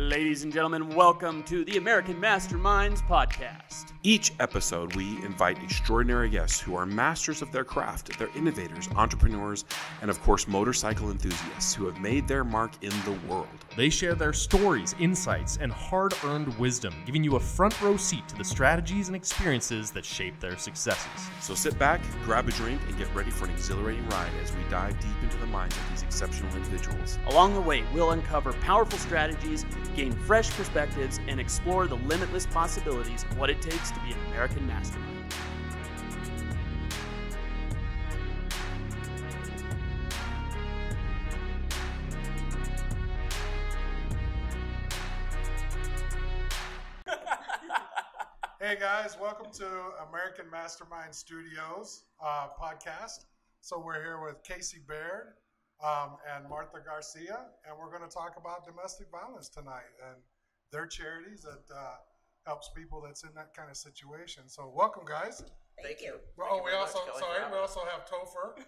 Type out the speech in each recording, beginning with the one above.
Ladies and gentlemen, welcome to the American Masterminds Podcast. Each episode, we invite extraordinary guests who are masters of their craft. They're innovators, entrepreneurs, and of course, motorcycle enthusiasts who have made their mark in the world. They share their stories, insights, and hard-earned wisdom, giving you a front row seat to the strategies and experiences that shape their successes. So sit back, grab a drink, and get ready for an exhilarating ride as we dive deep into the minds of these exceptional individuals. Along the way, we'll uncover powerful strategies, gain fresh perspectives, and explore the limitless possibilities of what it takes to be an American mastermind. Hey guys, welcome to American Masterminds Studios podcast. So we're here with Casey Baird and Martha Garcia, and we're going to talk about domestic violence tonight and their charities that helps people that's in that kind of situation. So welcome, guys. Thank you. We also have Topher,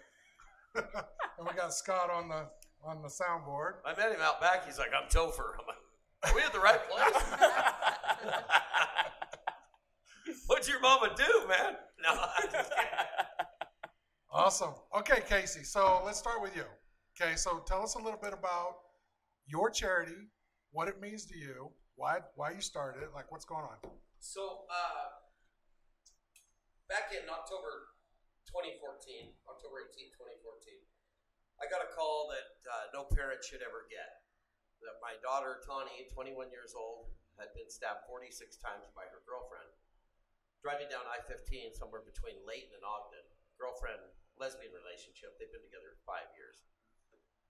and we got Scott on the soundboard. I met him out back. He's like, "I'm Topher." I'm like, "Are we at the right place?" What'd your mama do, man? No, I'm just kidding. Awesome. Okay, Casey. So let's start with you. Okay, so tell us a little bit about your charity, what it means to you, why you started it, like what's going on. So, back in October 2014, October 18, 2014, I got a call that no parent should ever get. That my daughter, Tawnee, 21 years old, had been stabbed 46 times by her girlfriend. Driving down I-15 somewhere between Layton and Ogden. Girlfriend, lesbian relationship. They've been together 5 years.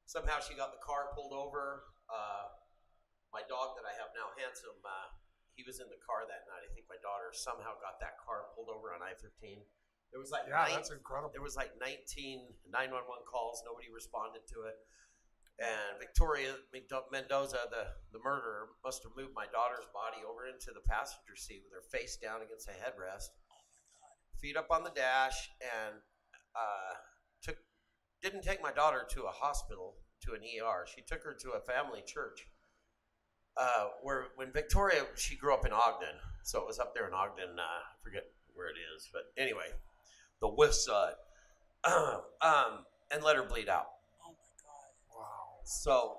Somehow she got the car pulled over. My dog that I have now, Handsome, he was in the car that night. I think my daughter somehow got that car pulled over on I-15. There was like that's incredible. There was like 19 911 calls. Nobody responded to it. And Victoria Mendoza, the murderer, must have moved my daughter's body over into the passenger seat with her face down against the headrest, feet up on the dash, and didn't take my daughter to a hospital, to an ER. She took her to a family church. When Victoria, she grew up in Ogden, so it was up there in Ogden. I forget where it is, but anyway, the west side, and let her bleed out. So,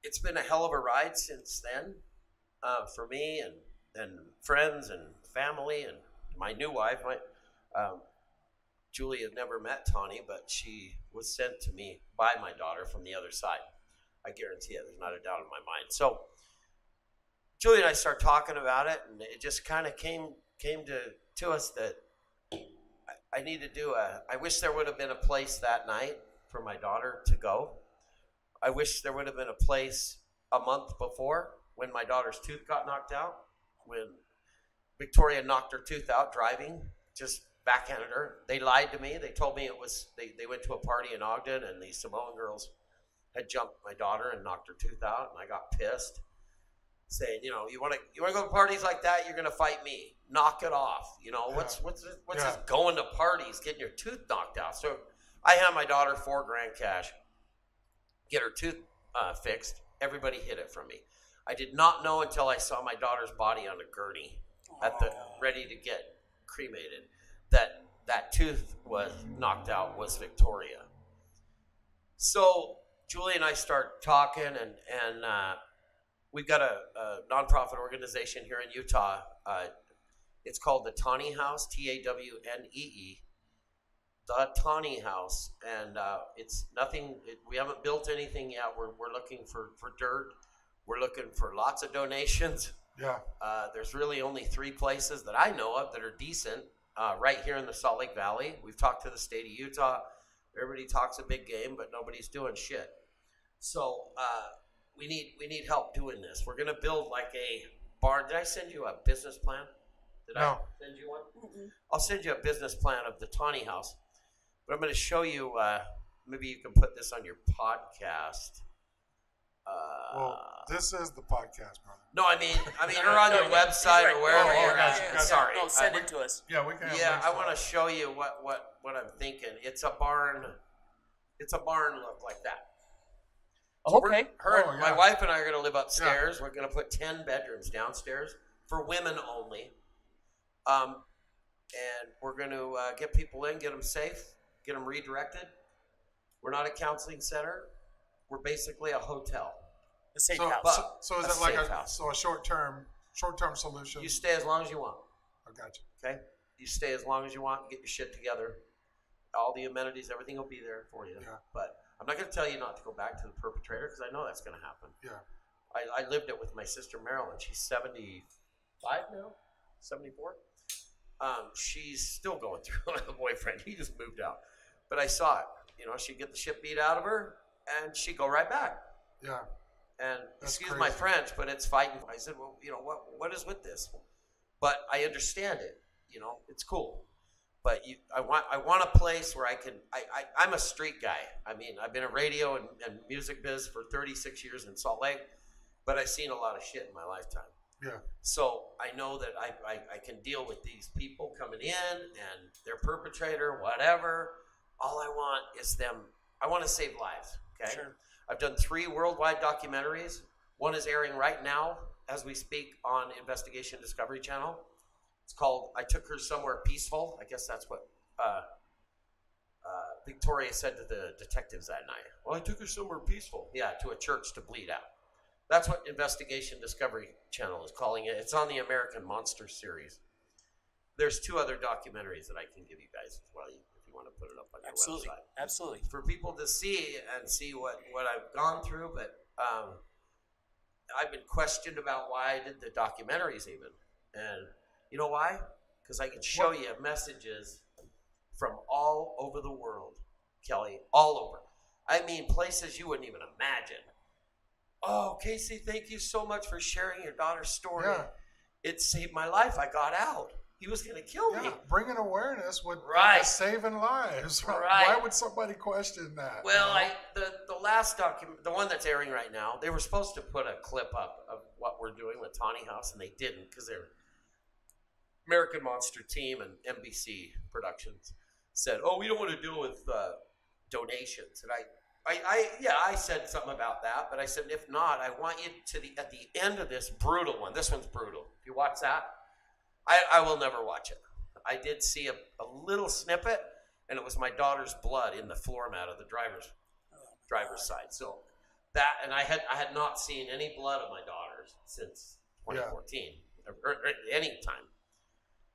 it's been a hell of a ride since then, for me and friends and family and my new wife. Julie had never met Tawnee, but she was sent to me by my daughter from the other side. I guarantee it. There's not a doubt in my mind. So, Julie and I started talking about it, and it just kind of came to us that I need to do I wish there would have been a place that night for my daughter to go. I wish there would have been a place a month before when my daughter's tooth got knocked out, when Victoria knocked her tooth out driving, just backhanded her. They lied to me. They told me it was, they went to a party in Ogden and these Samoan girls had jumped my daughter and knocked her tooth out, and I got pissed, saying, you want to go to parties like that, you're going to fight me. Knock it off. What's this going to parties, getting your tooth knocked out? So I had my daughter $4,000 cash, get her tooth fixed. Everybody hid it from me. I did not know until I saw my daughter's body on a gurney ready to get cremated that tooth was knocked out was Victoria. So Julie and I start talking, and we've got a nonprofit organization here in Utah. It's called the Tawnee House, TAWNEE. The Tawnee House, and it's nothing. We haven't built anything yet. We're looking for dirt. We're looking for lots of donations. Yeah. There's really only 3 places that I know of that are decent right here in the Salt Lake Valley. We've talked to the state of Utah. Everybody talks a big game, but nobody's doing shit. So we need help doing this. We're gonna build like a barn. Did I send you a business plan? No. I send you one? Mm-mm. I'll send you a business plan of the Tawnee House. But I'm going to show you, maybe you can put this on your podcast. Well, this is the podcast, brother. No, I mean, or on your website or wherever you're at. Sorry. No, send it to us. Yeah, we can. Yeah, I want to show you what I'm thinking. It's a barn look like that. Okay. My wife and I are going to live upstairs. Yeah. We're going to put 10 bedrooms downstairs for women only. And we're going to get people in, get them safe, get them redirected. We're not a counseling center. We're basically a hotel. A safe house. So is it like a short-term solution? You stay as long as you want. I got you. Okay? You stay as long as you want, get your shit together. All the amenities, everything will be there for you. Yeah. But I'm not going to tell you not to go back to the perpetrator because I know that's going to happen. Yeah. I lived it with my sister Marilyn. She's 75 now, 74. She's still going through a boyfriend. He just moved out. But I saw it. You know, she'd get the shit beat out of her, and she'd go right back. Yeah. And excuse my French, but it's fighting. I said, well, you know, what is with this? But I understand it. You know, it's cool. But I want a place where I can. I'm a street guy. I mean, I've been in radio and music biz for 36 years in Salt Lake, but I've seen a lot of shit in my lifetime. Yeah. So I know that I can deal with these people coming in and their perpetrator, whatever. All I want is them. I want to save lives. Okay. Sure. I've done 3 worldwide documentaries. One is airing right now as we speak on Investigation Discovery Channel. It's called I Took Her Somewhere Peaceful. I guess that's what Victoria said to the detectives that night. Well, I took her somewhere peaceful. Yeah, to a church to bleed out. That's what Investigation Discovery Channel is calling it. It's on the American Monster series. There's 2 other documentaries that I can give you guys as well, if you want to put it up on your website. Absolutely. For people to see what I've gone through, but I've been questioned about why I did the documentaries even. And you know why? Because I can show you messages from all over the world, Kelly, all over. I mean, places you wouldn't even imagine. Oh, Casey, thank you so much for sharing your daughter's story. Yeah. It saved my life. I got out. He was going to kill me. Bringing awareness would saving lives. Right. Why would somebody question that? Well, the last document, the one that's airing right now, they were supposed to put a clip up of what we're doing with Tawnee House, and they didn't because they're American Monster Team and NBC Productions said, "Oh, we don't want to deal with donations." And I said something about that, but I said, if not, I want you at the end of this brutal one. This one's brutal. If you watch that, I will never watch it. I did see a little snippet, and it was my daughter's blood in the floor mat of the driver's side. So that, and I had not seen any blood of my daughter's since 2014 or any time.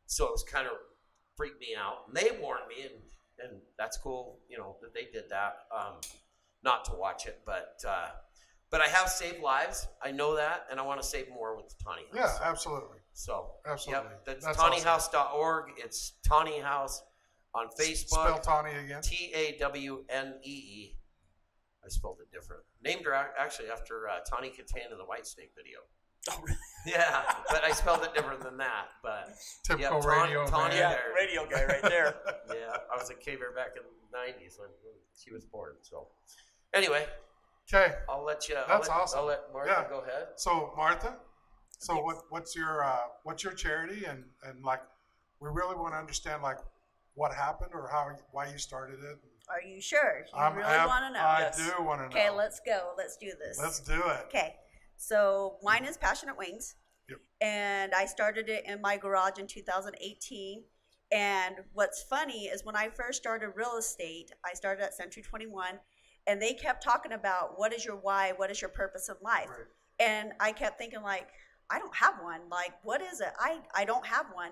So it was kind of freaked me out. And they warned me, and that's cool, you know, that they did that, not to watch it. But I have saved lives. I know that, and I want to save more with the Tawnee House. Yeah, absolutely. So, absolutely. Yep, that's TawneeHouse.org. It's Tawnee House on Facebook. Spell Tawnee again. Tawnee. I spelled it different. Named her actually after Tawny Katane in the Whitesnake video. Oh, really? Yeah, but I spelled it different than that. But typical radio Tawny man. Radio guy right there. Yeah, I was a caver back in the 90s when she was born. So, anyway. Okay. I'll let you. That's awesome. I'll let Martha go ahead. So, Martha, what's your charity and like we really want to understand like what happened or why you started it. Are you sure? You really want to know? I do want to know. Okay, let's go. Let's do this. Let's do it. Okay. So mine is Passionate Wings. Yep. And I started it in my garage in 2018. And what's funny is when I first started real estate, I started at Century 21, and they kept talking about what is your why, what is your purpose in life. Right. And I kept thinking like, I don't have one. Like, what is it? I don't have one.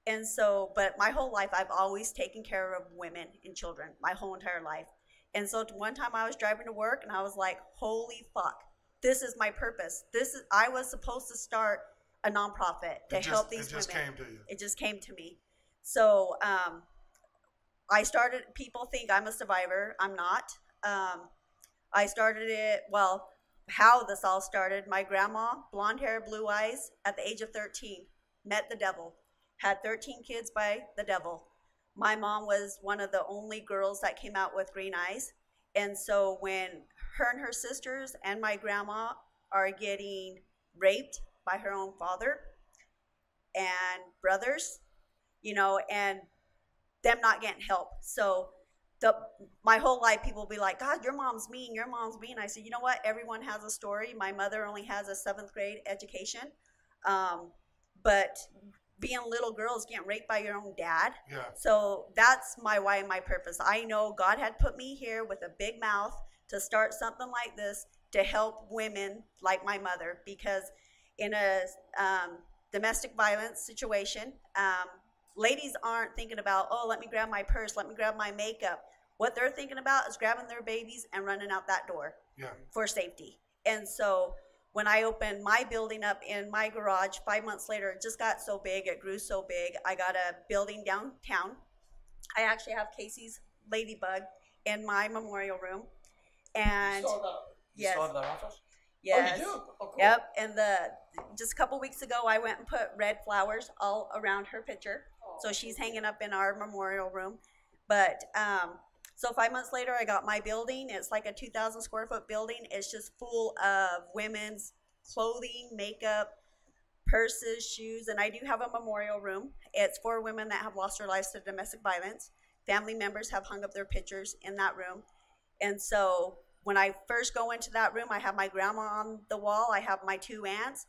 And so, but my whole life, I've always taken care of women and children, my whole entire life. And so one time I was driving to work and I was like, holy fuck, this is my purpose. I was supposed to start a nonprofit to help these women. It just came to you. It just came to me. So I started, people think I'm a survivor. I'm not. I started it, well, how this all started, my grandma, blonde hair, blue eyes, at the age of 13, met the devil. Had 13 kids by the devil. My mom was one of the only girls that came out with green eyes. And so when her and her sisters and my grandma are getting raped by her own father and brothers, you know, and them not getting help. So my whole life people will be like, God, your mom's mean. Your mom's mean. I said, you know what? Everyone has a story. My mother only has a 7th grade education. But being little girls getting raped by your own dad. Yeah. So that's my why and my purpose. I know God had put me here with a big mouth to start something like this to help women like my mother, because in a domestic violence situation, ladies aren't thinking about, oh, let me grab my purse, let me grab my makeup. What they're thinking about is grabbing their babies and running out that door for safety. And so when I opened my building up in my garage, 5 months later, it just got so big, it grew so big. I got a building downtown. I actually have Casey's Ladybug in my memorial room. And you still have that office? Yes. Oh, you do? Oh, cool. Yep. And just a couple weeks ago, I went and put red flowers all around her picture. So she's hanging up in our memorial room. But so 5 months later, I got my building. It's like a 2,000 square foot building. It's just full of women's clothing, makeup, purses, shoes. And I do have a memorial room. It's for women that have lost their lives to domestic violence. Family members have hung up their pictures in that room. And so when I first go into that room, I have my grandma on the wall. I have my 2 aunts.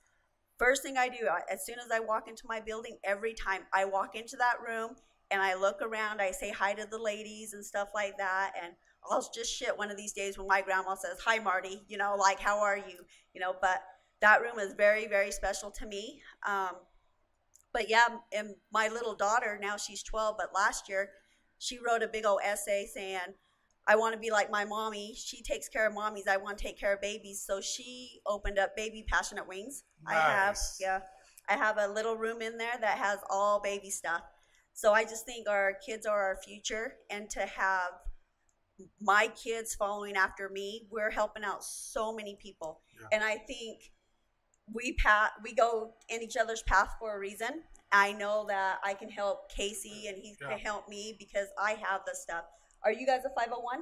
First thing I do, as soon as I walk into my building, every time I walk into that room and I look around, I say hi to the ladies and stuff like that. And I'll just shit one of these days when my grandma says, hi, Marty, you know, like, how are you? You know, but that room is very, very special to me. But yeah, and my little daughter, now she's 12, but last year she wrote a big old essay saying, I want to be like my mommy. She takes care of mommies. I want to take care of babies. So she opened up Baby Passionate Wings. Nice. I have a little room in there that has all baby stuff. So I just think our kids are our future, and to have my kids following after me, we're helping out so many people. Yeah. And I think we go in each other's path for a reason. I know that I can help Casey and he can help me because I have the stuff. Are you guys a 501?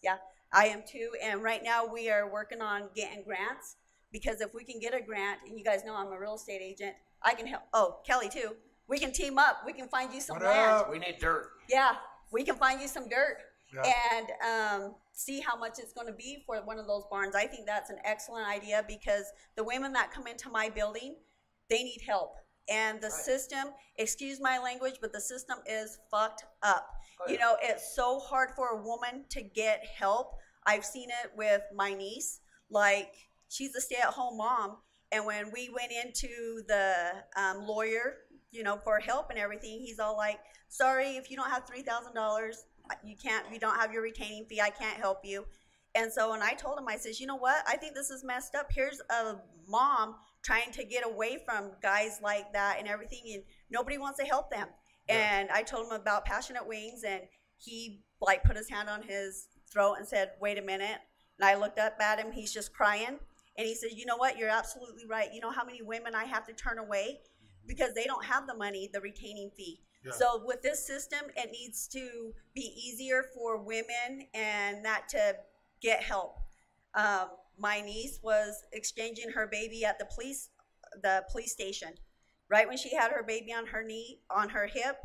Yeah, I am too. And right now we are working on getting grants, because if we can get a grant, and you guys know I'm a real estate agent, I can help. Oh, Kelly too. We can team up. We can find you some land. We need dirt. Yeah, we can find you some dirt and see how much it's going to be for one of those barns. I think that's an excellent idea, because the women that come into my building, they need help. And the system, excuse my language, but the system is fucked up. You know, it's so hard for a woman to get help. I've seen it with my niece. Like, she's a stay-at-home mom, and when we went into the lawyer, you know, for help and everything, he's all like, sorry, if you don't have $3,000, you don't have your retaining fee, I can't help you. And so when I told him, I says, you know what, I think this is messed up. Here's a mom trying to get away from guys like that and everything, and nobody wants to help them. And I told him about Passionate Wings, and he like put his hand on his throat and said, wait a minute. And I looked up at him, he's just crying. And he said, you know what, you're absolutely right. You know how many women I have to turn away because they don't have the money, the retaining fee. Yeah. So with this system, it needs to be easier for women and that to get help. My niece was exchanging her baby at the police station. Right when she had her baby on her hip,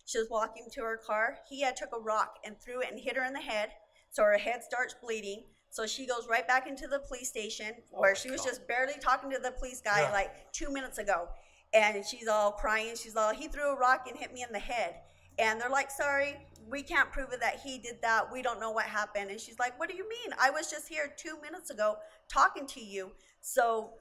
she was walking to her car. He had took a rock and threw it and hit her in the head. So her head starts bleeding. So she goes right back into the police station where she was just barely talking to the police guy like 2 minutes ago. And she's all crying. She's all, he threw a rock and hit me in the head. And they're like, sorry, we can't prove it that he did that. We don't know what happened. And she's like, what do you mean? I was just here 2 minutes ago talking to you. So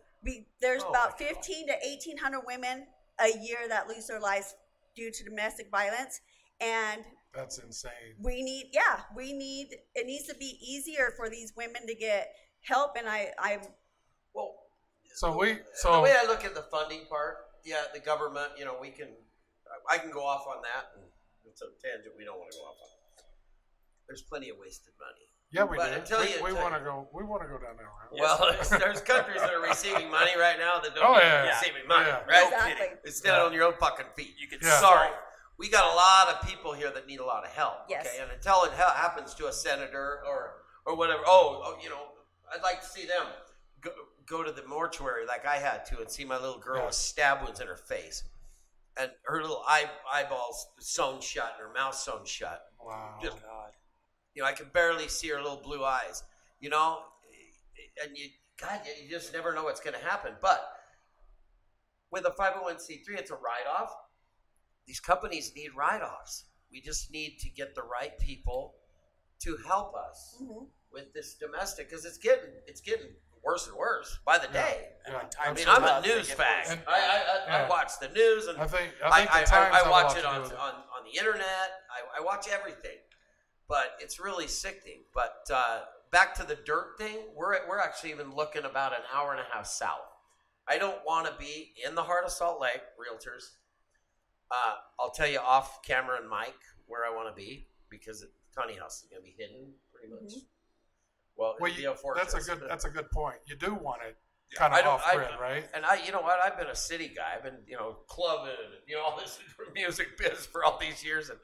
there's about 1,500 to 1,800 women a year that lose their lives due to domestic violence. And that's insane. It needs to be easier for these women to get help. And the way I look at the funding part, the government, you know, I can go off on that, and it's a tangent we don't want to go off on. There's plenty of wasted money. Yeah, we do. We want to go down there. Right? Well, there's countries that are receiving money right now that don't be receiving money, right? Exactly. Stand on your own fucking feet. You can. Yeah. Sorry, we got a lot of people here that need a lot of help. Yes. Okay, and until it happens to a senator or whatever, you know, I'd like to see them go to the mortuary like I had to and see my little girl with stab wounds in her face, and her little eyeballs sewn shut and her mouth sewn shut. Wow. Just I can barely see her little blue eyes, and you just never know what's going to happen. But with a 501c3, it's a write-off. These companies need write-offs. We just need to get the right people to help us with this domestic, because it's getting worse and worse by the day. Yeah. I mean, I'm a news fag. I watch the news, and I think I watch it on the internet. I watch everything, but it's really sickening. But back to the dirt thing, we're actually even looking about an hour and a half south. I don't want to be in the heart of Salt Lake, realtors. I'll tell you off camera and mic where I want to be, because the Tawnee House is going to be hidden pretty much. Well, that's a good point. You do want it kind of off grid, right? And you know what? I've been a city guy. I've been, clubbing and, all this music biz for all these years, and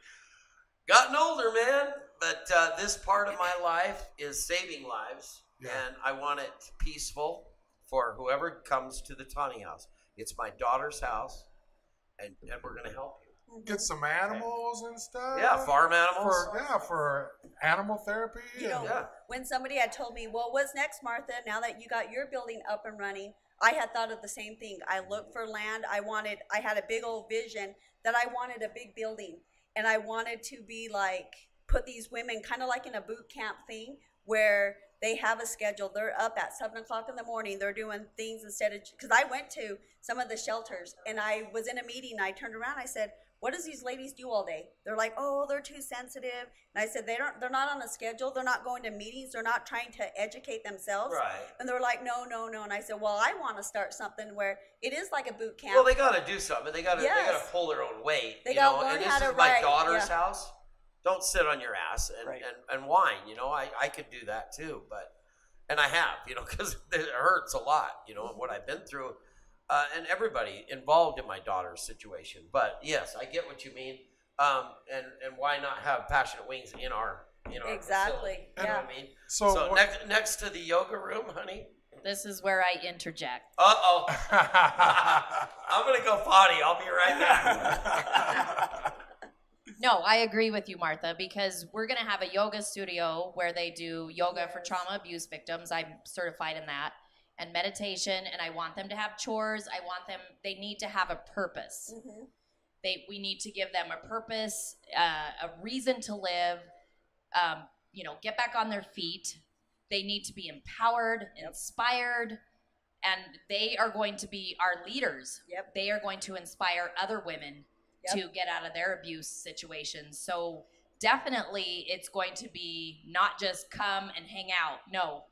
gotten older, man. But this part of my life is saving lives, and I want it peaceful for whoever comes to the Tawnee House. It's my daughter's house, and we're going to help you. Get some animals and stuff. Yeah, farm animals. For animal therapy. When somebody had told me, well, what's next, Martha, now that you got your building up and running, I had thought of the same thing. I looked for land. I had a big old vision that I wanted a big building. And I wanted to be like, put these women kind of like in a boot camp thing where they have a schedule. They're up at 7 o'clock in the morning. They're doing things instead of, because I went to some of the shelters and I was in a meeting. I turned around. I said, what does these ladies do all day? They're like, oh, they're too sensitive. And I said, they're not on a schedule. They're not going to meetings. They're not trying to educate themselves. Right. And they're like, no. And I said, well, I want to start something where it is like a boot camp. Well, they got to do something. They got to pull their own weight. They got to learn how to write. And this is my daughter's house. Don't sit on your ass and whine. I could do that too, and I have, because it hurts a lot, what I've been through. And everybody involved in my daughter's situation. But yes, I get what you mean. And why not have Passionate Wings in our exactly. facility? You know what I mean? So next to the yoga room, honey. This is where I interject. Uh-oh. I'm going to go potty. I'll be right back. No, I agree with you, Martha, because we're going to have a yoga studio where they do yoga for trauma abuse victims. I'm certified in that. And meditation, and I want them to have chores. They need to have a purpose. Mm-hmm. We need to give them a purpose, a reason to live, get back on their feet. They need to be empowered, inspired, and they are going to be our leaders. Yep. They are going to inspire other women to get out of their abuse situations. So definitely it's going to be not just come and hang out. No.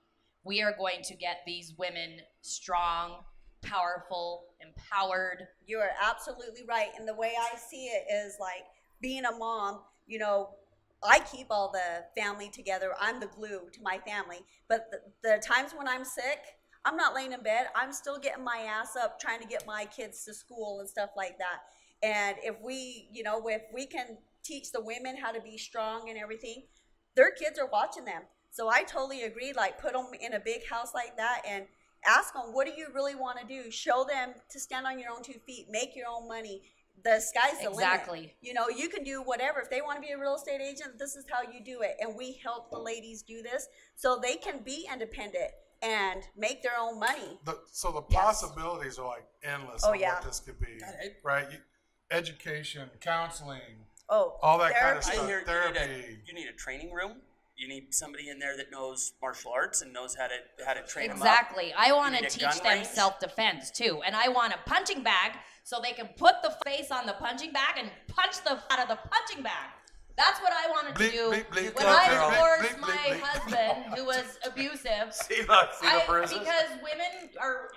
We are going to get these women strong, powerful, empowered. You are absolutely right. And the way I see it is like being a mom, I keep all the family together. I'm the glue to my family. But the times when I'm sick, I'm not laying in bed. I'm still getting my ass up trying to get my kids to school and stuff like that. And if we can teach the women how to be strong and everything, their kids are watching them. So I totally agree, like put them in a big house like that and ask them, what do you really want to do? Show them to stand on your own 2 feet, make your own money. The sky's the limit. Exactly. You can do whatever. If they want to be a real estate agent, this is how you do it. And we help the ladies do this so they can be independent and make their own money. So the possibilities are like endless of what this could be, right? Education, counseling, all that kind of stuff, therapy. You need a training room. You need somebody in there that knows martial arts and knows how to train them up. Exactly. I want to teach them self-defense too. And I want a punching bag so they can put the face on the punching bag and punch the out of the punching bag. That's what I wanted to do when I divorced my husband who was abusive. Because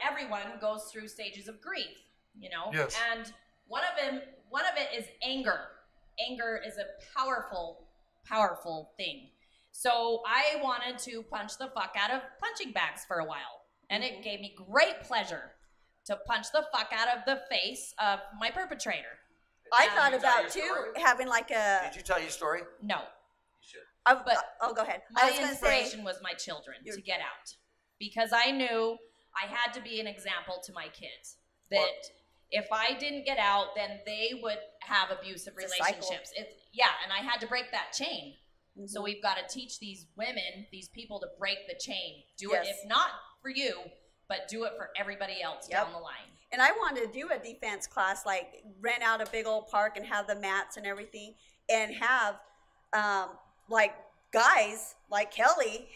everyone goes through stages of grief, Yes. And one of it is anger. Anger is a powerful, powerful thing. So I wanted to punch the fuck out of punching bags for a while. And it gave me great pleasure to punch the fuck out of the face of my perpetrator. I thought about, too, having like a... Did you tell your story? No. You should. Go ahead. My inspiration was my children to get out. Because I knew I had to be an example to my kids. That if I didn't get out, then they would have abusive relationships. And I had to break that chain. Mm-hmm. So we've got to teach these women, these people, to break the chain. Do Yes. it, if not for you, but do it for everybody else down the line. And I wanted to do a defense class, like rent out a big old park and have the mats and everything, and have like guys like Kelly,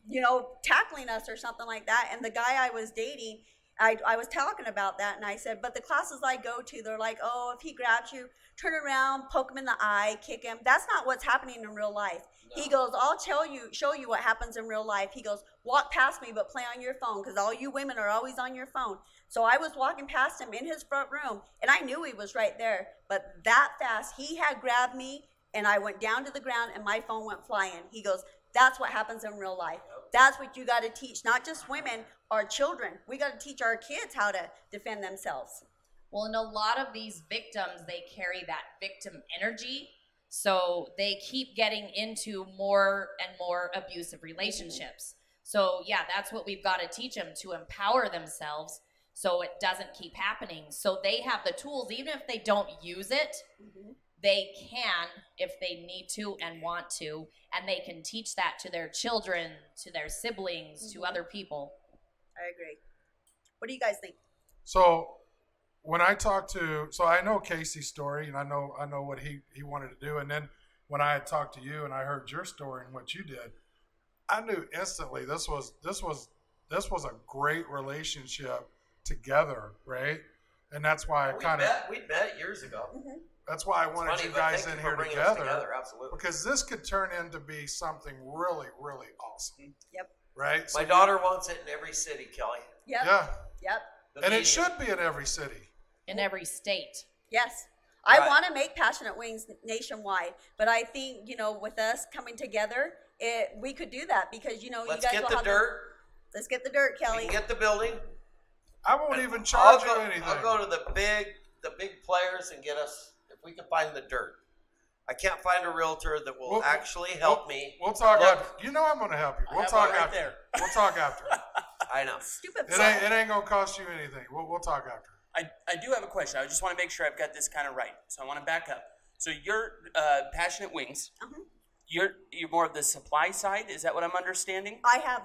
you know, tackling us or something like that. And the guy I was dating, I was talking about that, and I said, but the classes I go to, they're like, oh, if he grabs you, turn around, poke him in the eye, kick him. That's not what's happening in real life. No. He goes, I'll show you what happens in real life. He goes, walk past me, but play on your phone, because all you women are always on your phone. So I was walking past him in his front room, and I knew he was right there. But that fast, he had grabbed me, and I went down to the ground, and my phone went flying. He goes, that's what happens in real life. That's what you got to teach, not just women, our children. We got to teach our kids how to defend themselves. Well, and a lot of these victims, they carry that victim energy, so they keep getting into more and more abusive relationships. So yeah, that's what we've got to teach them, to empower themselves so it doesn't keep happening. So they have the tools, even if they don't use it, they can if they need to and want to, and they can teach that to their children, to their siblings, to other people. I agree. What do you guys think? So when I talked to, so I know Casey's story, and I know what he wanted to do, and then when I had talked to you and I heard your story and what you did, I knew instantly this was a great relationship together, right? And that's why we met years ago. Mm-hmm. That's why I wanted you guys in here together, absolutely. because this could turn into be something really, really awesome. Yep. Right. My daughter wants it in every city, Kelly. Yep. Yeah. Yep. And it should be in every city. In every state. Yes. Right. I want to make Passionate Wings nationwide, but I think, you know, with us coming together, we could do that, because, you know, Let's you guys get will the dirt. Let's get the dirt, We Kelly. can get the building. I won't even charge you anything. I'll go to the big players and get us, if we can find the dirt. I can't find a realtor that will actually help me. We'll talk after. You know I'm going to help you. We'll talk after. There. We'll talk after. I know. Stupid. It ain't going to cost you anything. We'll talk after. I do have a question. I just want to make sure I've got this kind of right. So I want to back up. So you're Passionate Wings. You're more of the supply side. Is that what I'm understanding? I have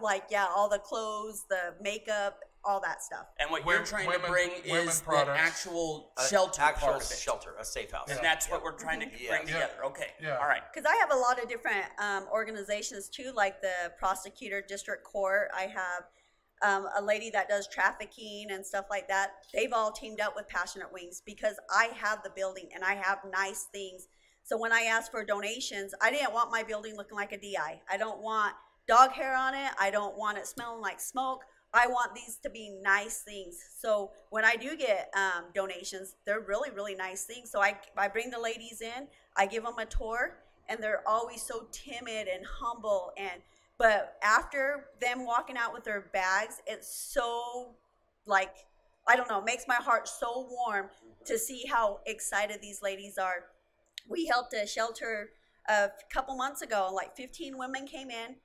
all the clothes, the makeup, all that stuff. And what you're trying to bring is the actual shelter part of it. Shelter, a safe house. And that's what we're trying to bring together. Okay. Yeah. All right. Because I have a lot of different organizations too, like the prosecutor district court. I have a lady that does trafficking and stuff like that. They've all teamed up with Passionate Wings, because I have the building and I have nice things. So when I asked for donations, I didn't want my building looking like a DI. I don't want dog hair on it. I don't want it smelling like smoke. I want these to be nice things. So when I do get donations, they're really, really nice things. So I bring the ladies in, I give them a tour, and they're always so timid and humble. But after them walking out with their bags, it's so, I don't know, makes my heart so warm to see how excited these ladies are. We helped a shelter a couple months ago. 15 women came in.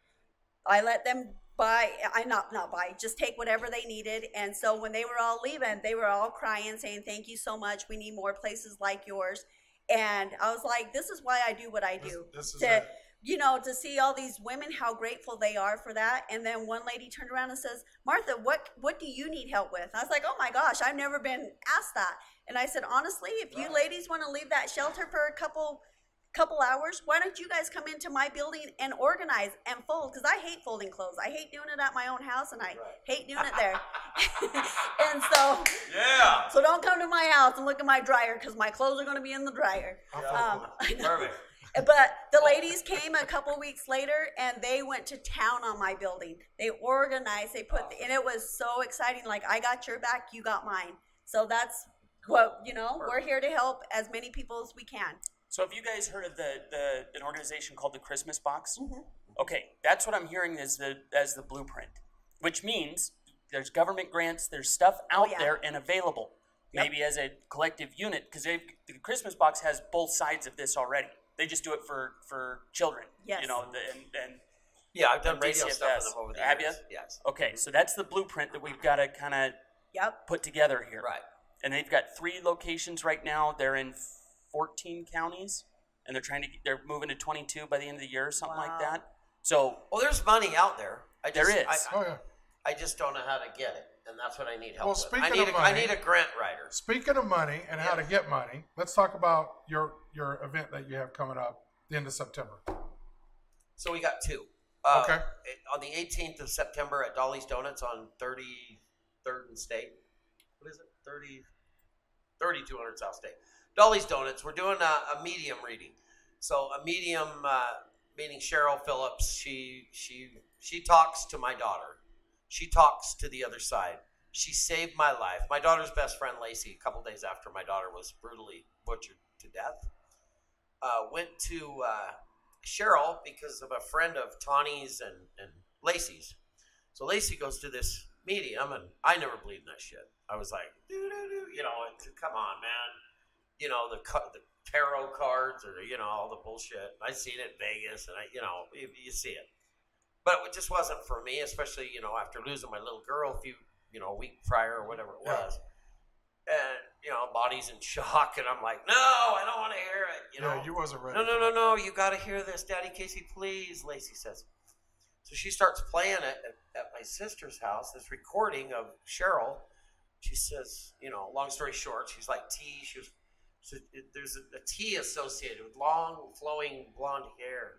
I let them just take whatever they needed. And so when they were all leaving, they were all crying, saying, thank you so much. We need more places like yours. And I was like, this is why I do what I do. This is it. You know, to see all these women, how grateful they are for that. And then one lady turned around and says, Martha, what do you need help with? I was like, oh my gosh, I've never been asked that. And I said, honestly, if you ladies want to leave that shelter for a couple hours, why don't you guys come into my building and organize and fold? Because I hate folding clothes. I hate doing it at my own house, and I hate doing it there. And so don't come to my house and look at my dryer, because my clothes are going to be in the dryer. Perfect. But the ladies came a couple weeks later, and they went to town on my building. They organized, and it was so exciting. I got your back, you got mine. So that's what, we're here to help as many people as we can. So have you guys heard of an organization called the Christmas Box? Okay, that's what I'm hearing as the blueprint, which means there's government grants, there's stuff out there and available, maybe as a collective unit, because the Christmas Box has both sides of this already. They just do it for children. Yes. Yeah, I've done radio stuff with them over the years. Have you? Yes. Okay, so that's the blueprint that we've got to kind of put together here. Right. And they've got 3 locations right now. They're in 14 counties. and they're moving to 22 by the end of the year or something like Wow. that. So, Well, there's money out there. There is. I just don't know how to get it, and that's what I need help Well, with. speaking I of money, need a grant writer. Speaking of money and how to get money, let's talk about your event that you have coming up the end of September. So we got two. Okay. On the 18th of September at Dolly's Donuts on 33rd and State. What is it? 3200 South State. Dolly's Donuts. We're doing a medium reading. So a medium, meaning Cheryl Phillips. She talks to my daughter. She talks to the other side. She saved my life. My daughter's best friend, Lacey, a couple days after my daughter was brutally butchered to death, went to Cheryl because of a friend of Tawnee's and Lacey's. So Lacey goes to this medium, and I never believed in that shit. I was like, come on, man. The tarot cards or, all the bullshit. I seen it in Vegas, and you see it. But it just wasn't for me, especially, after losing my little girl a week prior or whatever it was. And, body's in shock, and I'm like, no, I don't want to hear it, Yeah, you wasn't ready. No, you got to hear this. Daddy Casey, please, Lacey says. So she starts playing it at my sister's house, this recording of Cheryl. She says, long story short, she's like tea. There's a tea associated with long, flowing blonde hair.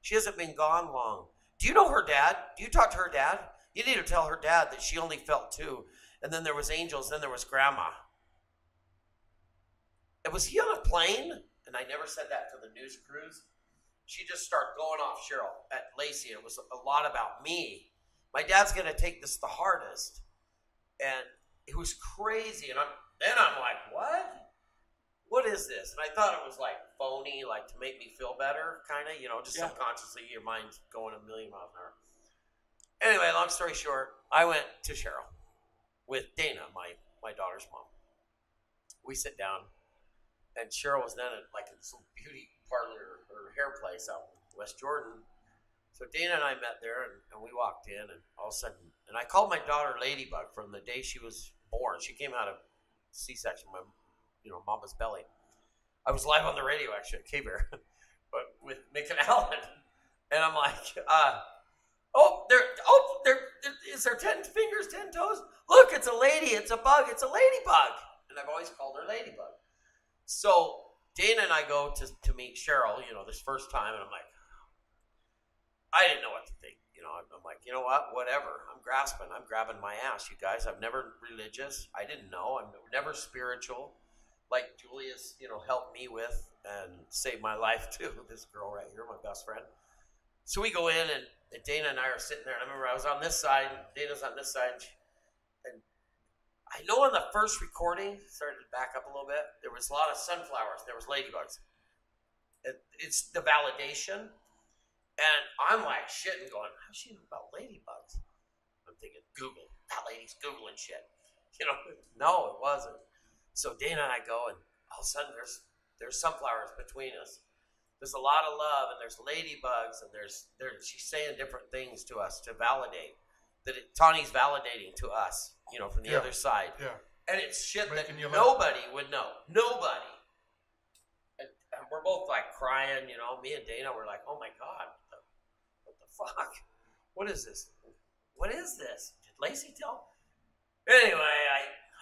She hasn't been gone long. Do you know her dad? Do you talk to her dad? You need to tell her dad that she only felt two. And then there was angels, then there was grandma. And was he on a plane? And I never said that to the news crews. She just started going off Cheryl at Lacey. It was a lot about me. My dad's going to take this the hardest. And it was crazy. And I'm like, what? What is this? And I thought it was like phony, like to make me feel better, kind of, just subconsciously your mind's going a million miles an hour. Anyway, long story short, I went to Cheryl with Dana, my daughter's mom. We sit down, and Cheryl was then at like some beauty parlor or hair place out in West Jordan. So Dana and I met there, and we walked in, and all of a sudden, and I called my daughter Ladybug from the day she was born. She came out of C-section, my mama's belly. I was live on the radio actually at K-Bear, but with Mick and Alan, and I'm like, there is there 10 fingers, 10 toes? Look, it's a lady, it's a bug, it's a ladybug, and I've always called her Ladybug. So Dana and I go to meet Cheryl, this first time, and I'm like, I didn't know what to think. I'm like, you know what? Whatever. I'm grasping. I'm grabbing my ass, you guys. I'm never religious. I didn't know. I'm never spiritual, like Julia's, helped me with and saved my life too. This girl right here, my best friend. So we go in, and Dana and I are sitting there. And I remember I was on this side, Dana's on this side, and I know on the first recording, started to back up a little bit, there was a lot of sunflowers. There was ladybugs. It's the validation. And I'm like shitting going, how's she know about ladybugs? I'm thinking, Google. That lady's Googling shit. No, it wasn't. So Dana and I go, and all of a sudden there's sunflowers between us. There's a lot of love, and there's ladybugs, and she's saying different things to us to validate. Tawnee's validating to us, from the other side. Yeah. And it's shit that nobody would know. Nobody. And we're both like crying, me and Dana were like, oh my God, what the fuck? What is this? What is this? Did Lacey tell? Anyway,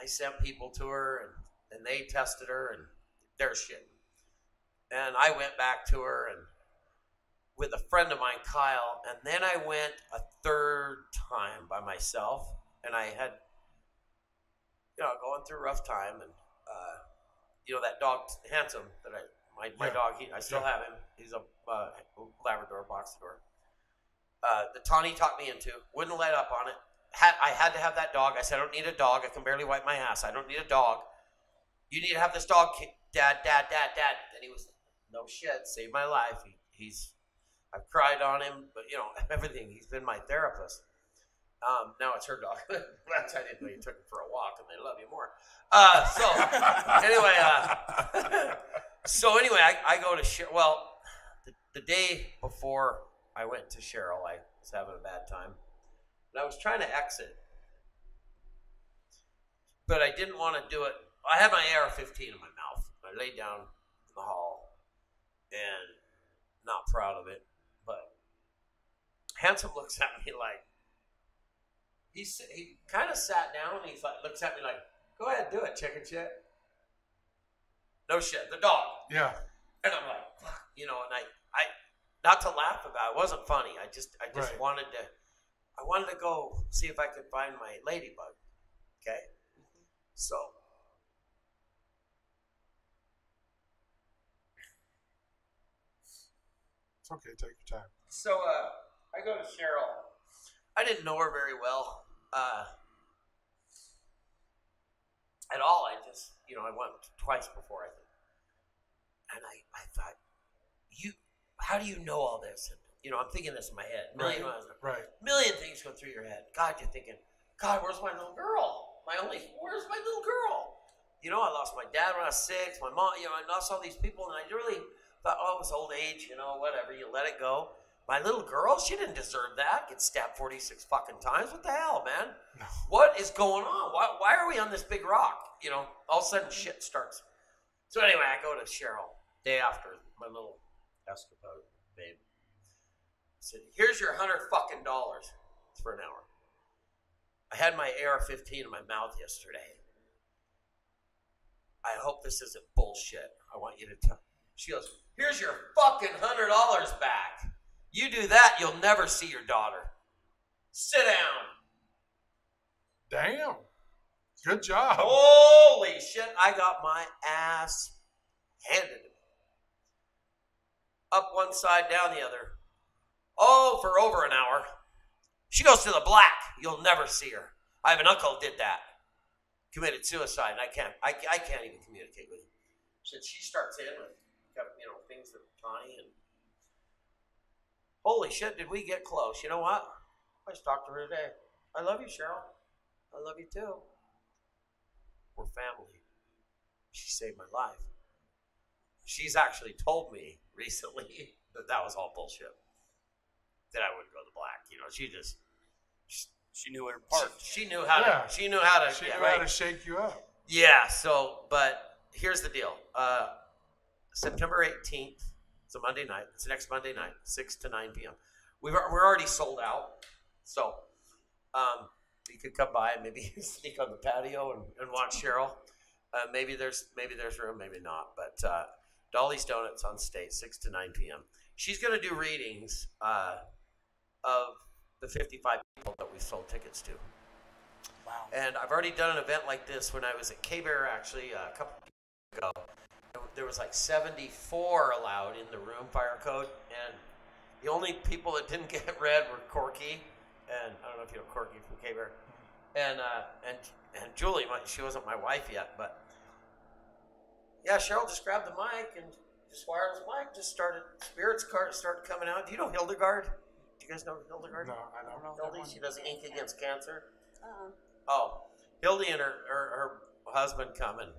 I sent people to her, and they tested her, and they're shit. And I went back to her and with a friend of mine, Kyle, and then I went a third time by myself, and I had, going through a rough time, and that dog, Handsome, that my dog, I still have him. He's a Labrador, boxer. The Tawnee talked me into, wouldn't let up on it. I had to have that dog. I said, I don't need a dog. I can barely wipe my ass. I don't need a dog. You need to have this dog, Dad. And he was, no shit, saved my life. I've cried on him, but everything. He's been my therapist. Now it's her dog. I didn't know you took him for a walk, and they love you more. So anyway, I go to Cheryl. Well, the day before I went to Cheryl, I was having a bad time, and I was trying to exit, but I didn't want to do it. I had my AR-15 in my mouth. I laid down in the hall, and not proud of it. But Handsome looks at me like, he kind of sat down and he looks at me like, go ahead, do it, chicken shit. No shit, the dog. Yeah. And I'm like, fuck, you know, and I not to laugh about it, wasn't funny. I just Right. wanted to go see if I could find my ladybug. Okay? So It's okay, take your time. So I go to Cheryl. I didn't know her very well at all. I just, you know, I went twice before, I think. And I thought, how do you know all this? And, you know, I'm thinking this in my head. Million things go through your head. God, you're thinking, God, where's my little girl? Where's my little girl? You know, I lost my dad when I was 6. My mom, you know, I lost all these people, and I really thought, oh, it was old age, you know, whatever. You let it go. My little girl, she didn't deserve that. Get stabbed 46 fucking times. What the hell, man? No. What is going on? Why are we on this big rock? You know, all of a sudden shit starts. So anyway, I go to Cheryl day after my little escapade, babe. I said, here's your $100 fucking dollars for an hour. I had my AR-15 in my mouth yesterday. I hope this isn't bullshit. I want you to tell. She goes, here's your fucking $100 back. You do that, you'll never see your daughter. Sit down. Damn. Good job. Holy shit, I got my ass handed to me. Up one side, down the other. Oh, for over an hour. She goes to the black. You'll never see her. I have an uncle who did that. Committed suicide, and I can't even communicate with him. Since she starts in with, you know, things that Tawnee and holy shit, did we get close? You know what? I just talked to her today. I love you, Cheryl. I love you too. We're family. She saved my life. She's actually told me recently that was all bullshit. That I wouldn't go to the black. You know, she knew her part. She knew how to. She knew how to. She knew how to shake you up. Yeah. So, but here's the deal. September 18th. It's a Monday night. It's next Monday night, 6 to 9 p.m. We're already sold out. So, you could come by and maybe sneak on the patio and watch Cheryl. Maybe there's room, maybe not. But Dolly's Donuts on stage, 6 to 9 p.m. She's going to do readings of the 55 people that we sold tickets to. Wow. And I've already done an event like this when I was at K-Bear, actually, a couple of years ago. There was like 74 allowed in the room, fire code. And the only people that didn't get read were Corky. And I don't know if you know Corky from K-Bear. And Julie, she wasn't my wife yet. But, yeah, Cheryl just grabbed the mic and just wireless mic, just started, spirits cards started coming out. Do you know Hildegard? Do you guys know Hildegard? No, I don't know. Hildy, she does ink against cancer. Oh, Hildy and her husband come and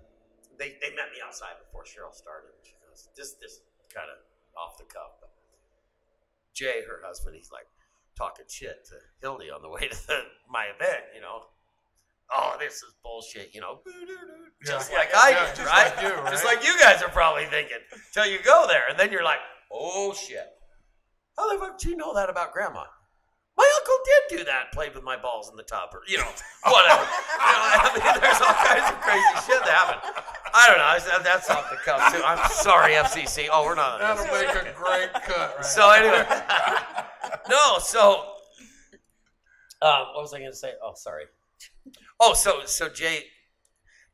they met me outside before Cheryl started. She goes, this kind of off the cuff. But Jay, her husband, he's like talking shit to Hildy on the way to my event, you know. Oh, this is bullshit, you know. Just like I did, just right? like you, right? Just like you guys are probably thinking. Till you go there, and then you're like, oh, shit. How the fuck do you know that about Grandma? My uncle did do that, played with my balls in the tub, or, you know, whatever. You know, I mean, there's all kinds of crazy shit that happened. I don't know. That's off the cuff, too. I'm sorry, FCC. Oh, we're not. That'll make a great cut, right? So, anyway. No, so, what was I going to say? Oh, sorry. Oh, so Jay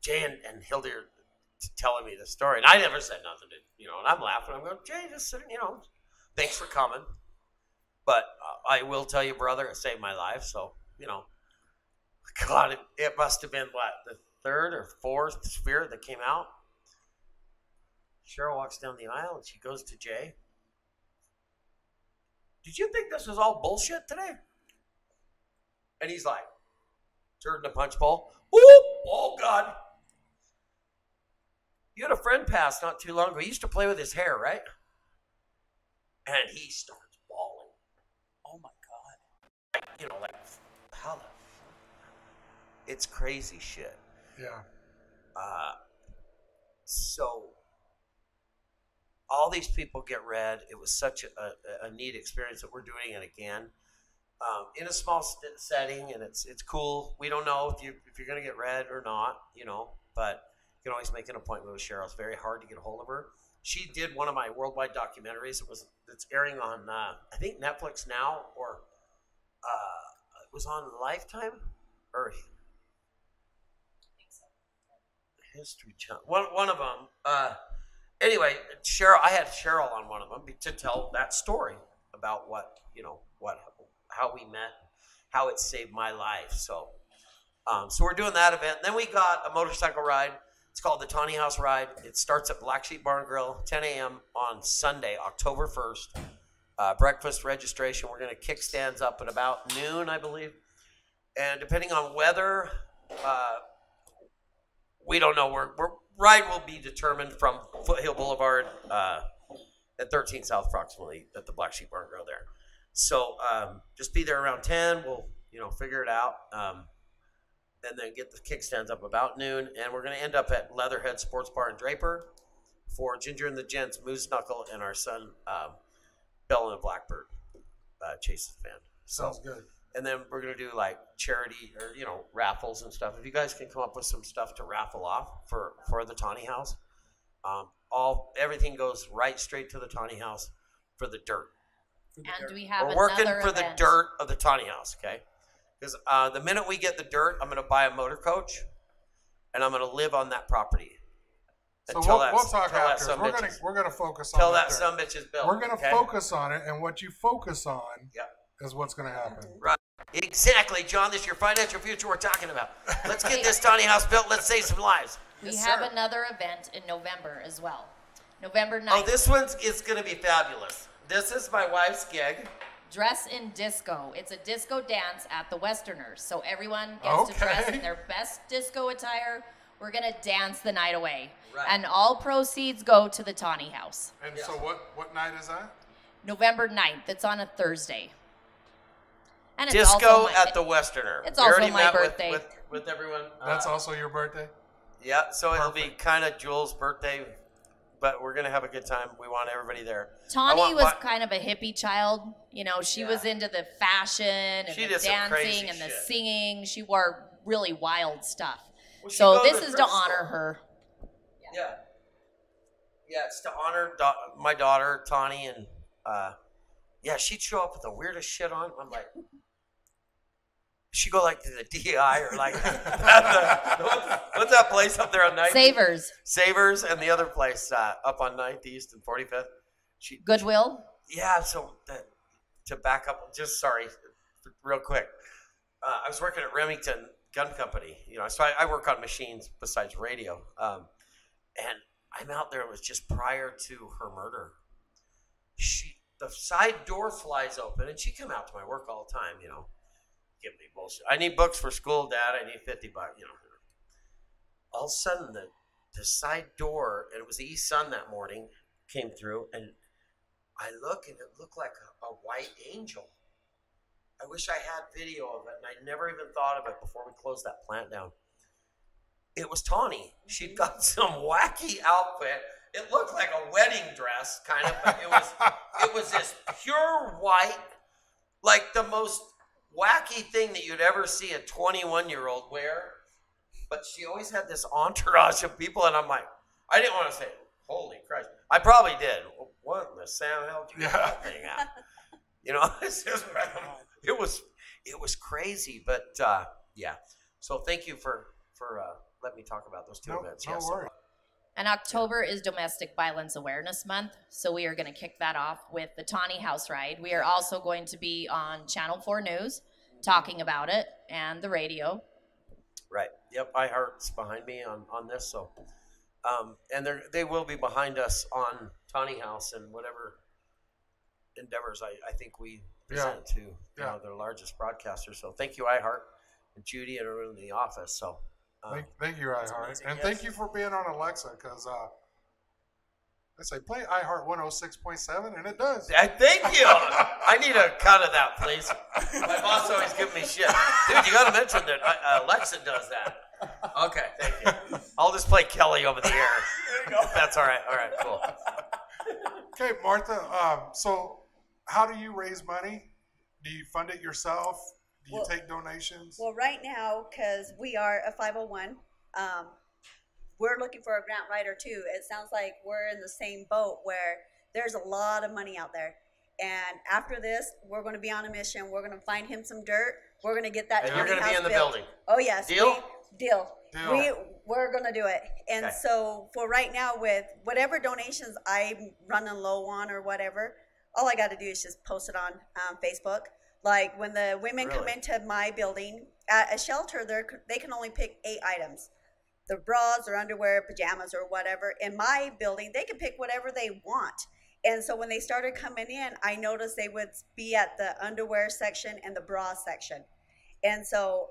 and Hildy are telling me the story, and I never said nothing to, you know, and I'm laughing. I'm going, Jay, just sitting, you know, thanks for coming. But I will tell you, brother, it saved my life. So, you know, God, it must have been, what, the third or fourth spirit that came out? Cheryl walks down the aisle, and she goes to Jay. Did you think this was all bullshit today? And he's like, turned the punch bowl. Ooh, oh, God. You had a friend pass not too long ago. He used to play with his hair, right? And he starts bawling. Oh, my God. Like, you know, like, how the... It's crazy shit. Yeah. So, all these people get read. It was such a neat experience that we're doing it again in a small setting, and it's cool. We don't know if you're going to get read or not, but you can always make an appointment with Cheryl. It's very hard to get a hold of her. She did one of my worldwide documentaries. It's airing on I think Netflix now, or it was on Lifetime or History Channel. One of them. Anyway, I had Cheryl on one of them to tell that story about how we met, how it saved my life. So we're doing that event. Then we got a motorcycle ride. It's called the Tawnee House Ride. It starts at Black Sheep Barn Grill, 10 a.m. on Sunday, October 1st. Breakfast registration. We're going to kick stands up at about noon, I believe. And depending on weather, we don't know. Ride will be determined from Foothill Boulevard at 13 South, approximately, at the Black Sheep Barn Grill there. So just be there around 10. We'll figure it out, and then get the kickstands up about noon. And we're going to end up at Leatherhead Sports Bar in Draper for Ginger and the Gents, Moose Knuckle, and our son Bella and Blackbird, Chase's band. Sounds good. And then we're going to do like charity or, raffles and stuff. If you guys can come up with some stuff to raffle off for the Tawnee House, everything goes right straight to the Tawnee House for the dirt. And we have We're working another for event. the dirt of the Tawnee House, okay? Because the minute we get the dirt, I'm going to buy a motor coach, and I'm going to live on that property. So we'll talk after. We're gonna focus on till that some bitch is built. We're gonna focus on it, and what you focus on is what's gonna happen. Right. Exactly, John. This is your financial future we're talking about. Let's get this Tawnee House built. Let's save some lives. We have another event in November as well. November 9th. Oh, this one is going to be fabulous. This is my wife's gig. Dress in Disco. It's a disco dance at the Westerners. So everyone gets to dress in their best disco attire. We're going to dance the night away. Right. And all proceeds go to the Tawnee House. And so what night is that? November 9th. It's on a Thursday. And it's disco at the Westerner. It's also my birthday. With everyone. That's also your birthday? Yeah, so it'll be kind of Jules' birthday, but we're going to have a good time. We want everybody there. Tawny was kind of a hippie child. She was into the fashion and the dancing and the singing. She wore really wild stuff. Well, so this is to honor her. Yeah. Yeah, it's to honor my daughter, Tawny, and she'd show up with the weirdest shit on. I'm like, she'd go like to the DEI or like, what's that place up there on 9th? Savers, and the other place up on 9th East and 45th. Goodwill? Yeah, so to back up, real quick. I was working at Remington Gun Company, so I work on machines besides radio. And I'm out there, it was just prior to her murder. The side door flies open, and she come out to my work all the time, give me bullshit. I need books for school, Dad. I need $50, All of a sudden, the side door, and it was the East Sun that morning, came through, and I look, and it looked like a white angel. I wish I had video of it, and I never even thought of it before we closed that plant down. It was Tawny. She'd got some wacky outfit. It looked like a wedding dress, kind of, but it was this pure white, like the most wacky thing that you'd ever see a 21-year-old wear. But she always had this entourage of people, and I'm like, I didn't want to say, holy Christ. I probably did. What in the Sam hell did you get that thing out? It's just, it was crazy, but yeah. So thank you for letting me talk about those two events. No worries. And October is Domestic Violence Awareness Month, so we are going to kick that off with the Tawnee House Ride. We are also going to be on Channel 4 News talking about it and the radio. Right. Yep. iHeart's behind me on this, so and they will be behind us on Tawnee House and whatever endeavors I think we present to their largest broadcaster. So thank you, iHeart, and Judy and everyone in the office. So. Thank you, iHeart. And thank you for being on Alexa, because I say play iHeart 106.7, and it does. Thank you. I need a cut of that, please. My boss always gives me shit. Dude, you got to mention that Alexa does that. Okay, thank you. I'll just play Kelly over the air. There you go. If that's all right. All right, cool. Okay, Martha. So, how do you raise money? Do you fund it yourself? Do you take donations? Well, right now, because we are a 501, we're looking for a grant writer too. It sounds like we're in the same boat where there's a lot of money out there. And after this, we're going to be on a mission. We're going to find him some dirt. We're going to get that. And you're going to be in the built. building. Oh yes. Deal? Deal. We're going to do it. And Okay. so for right now, with whatever donations I'm running low on or whatever, all I got to do is just post it on Facebook. Like when the women come into my building at a shelter, they can only pick 8 items. Their bras, their underwear, pajamas, or whatever. In my building, they can pick whatever they want. And so when they started coming in, I noticed they would be at the underwear section and the bra section. And so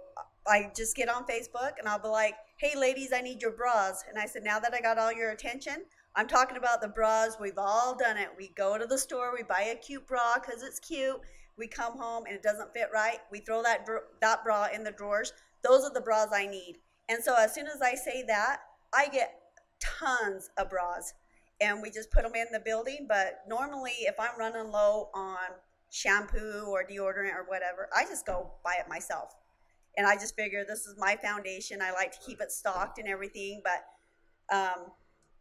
I just get on Facebook and I'll be like, hey, ladies, I need your bras. And I said, now that I got all your attention, I'm talking about the bras. We've all done it. We go to the store, we buy a cute bra because it's cute. We come home and it doesn't fit right. We throw that bra in the drawers. Those are the bras I need. And so as soon as I say that, I get tons of bras. And we just put them in the building. But normally, if I'm running low on shampoo or deodorant or whatever, I just go buy it myself. And I just figure this is my foundation. I like to keep it stocked and everything. But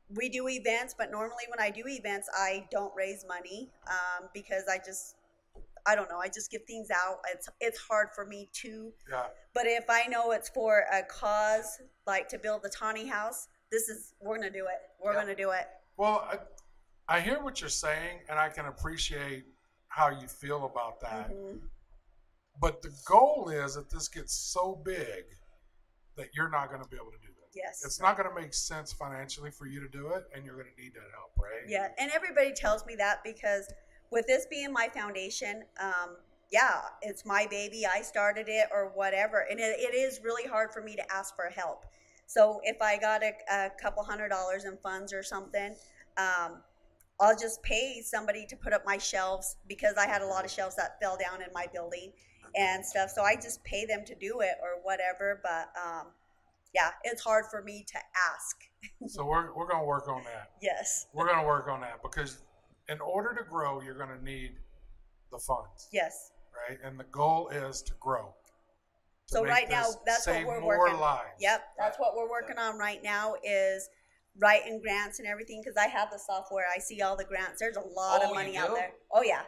we do events. But normally when I do events, I don't raise money because I don't know. I just give things out. It's hard for me to. Yeah. But if I know it's for a cause, like to build the Tawnee House, we're going to do it. We're going to do it. Well, I hear what you're saying, and I can appreciate how you feel about that. Mm-hmm. But the goal is that this gets so big that you're not going to be able to do that. Yes. It's not going to make sense financially for you to do it, and you're going to need that help, right? Yeah, and everybody tells me that because with this being my foundation, it's my baby. I started it or whatever, and it is really hard for me to ask for help. So if I got a couple $100 in funds or something, I'll just pay somebody to put up my shelves because I had a lot of shelves that fell down in my building and stuff. So I just pay them to do it or whatever. But it's hard for me to ask. So we're going to work on that. Yes. We're going to work on that because in order to grow, you're going to need the funds. Yes. Right? And the goal is to grow. So right now, that's what we're working on. Lives. Yep, that's what we're working on right now is writing grants and everything because I have the software. I see all the grants. There's a lot of money out there. Oh, yeah.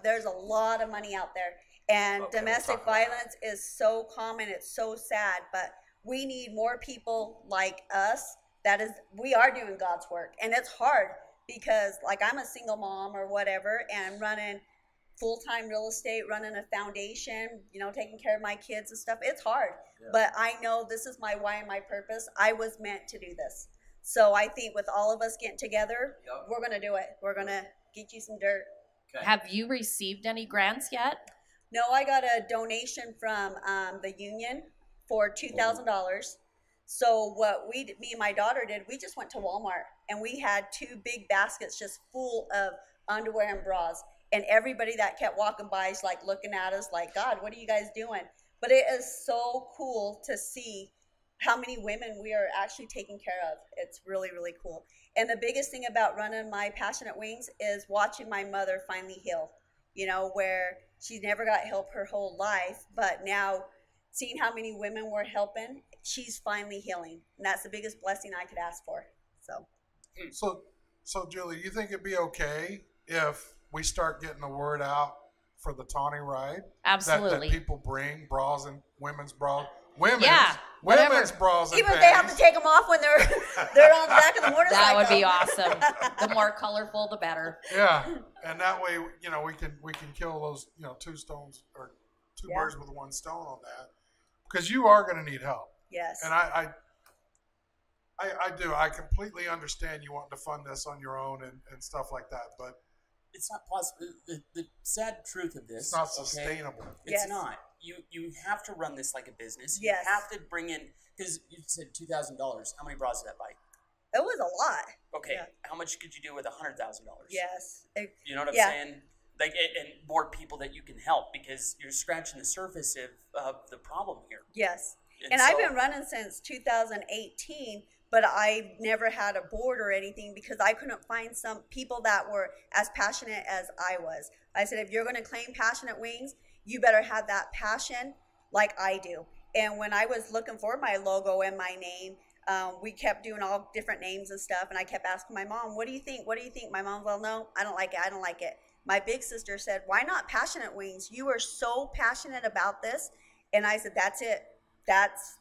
There's a lot of money out there. And domestic violence is so common. It's so sad. But we need more people like us. We are doing God's work. And it's hard because, like, I'm a single mom or whatever, and I'm running full-time real estate, running a foundation, taking care of my kids and stuff. It's hard, but I know this is my why and my purpose. I was meant to do this. So I think with all of us getting together, we're going to do it. We're going to get you some dirt. Okay. Have you received any grants yet? No, I got a donation from the union for $2,000. So what me and my daughter did, we just went to Walmart and we had 2 big baskets just full of underwear and bras. And everybody that kept walking by is like looking at us like, God, what are you guys doing? But it is so cool to see how many women we are actually taking care of. It's really, really cool. And the biggest thing about running my Passionate Wings is watching my mother finally heal, where she never got help her whole life. But now seeing how many women we're helping, she's finally healing. And that's the biggest blessing I could ask for. So Julie, you think it'd be okay if we start getting the word out for the Tawnee ride? Absolutely. That people bring bras and women's bras. Women's bras and even if they have to take them off when they're on the back of the motorcycle. That would be awesome. The more colorful, the better. Yeah, and that way, we can kill those, 2 stones or 2 birds with 1 stone on that, because you are going to need help. Yes. And I do. I completely understand you wanting to fund this on your own and stuff like that, but it's not possible. The sad truth of this, it's not sustainable. It's not. You have to run this like a business. Yes. You have to bring in, because you said $2,000. How many bras did that buy? It was a lot. Okay. Yeah. How much could you do with $100,000? Yes. You know what I'm saying? Like, and more people that you can help, because you're scratching the surface of the problem here. Yes. And I've been running since 2018, but I never had a board or anything because I couldn't find some people that were as passionate as I was. I said, if you're going to claim Passionate Wings, you better have that passion like I do. And when I was looking for my logo and my name, we kept doing all different names and stuff. And I kept asking my mom, what do you think? What do you think? My mom, well, no, I don't like it. I don't like it. My big sister said, why not Passionate Wings? You are so passionate about this. And I said, that's it. That's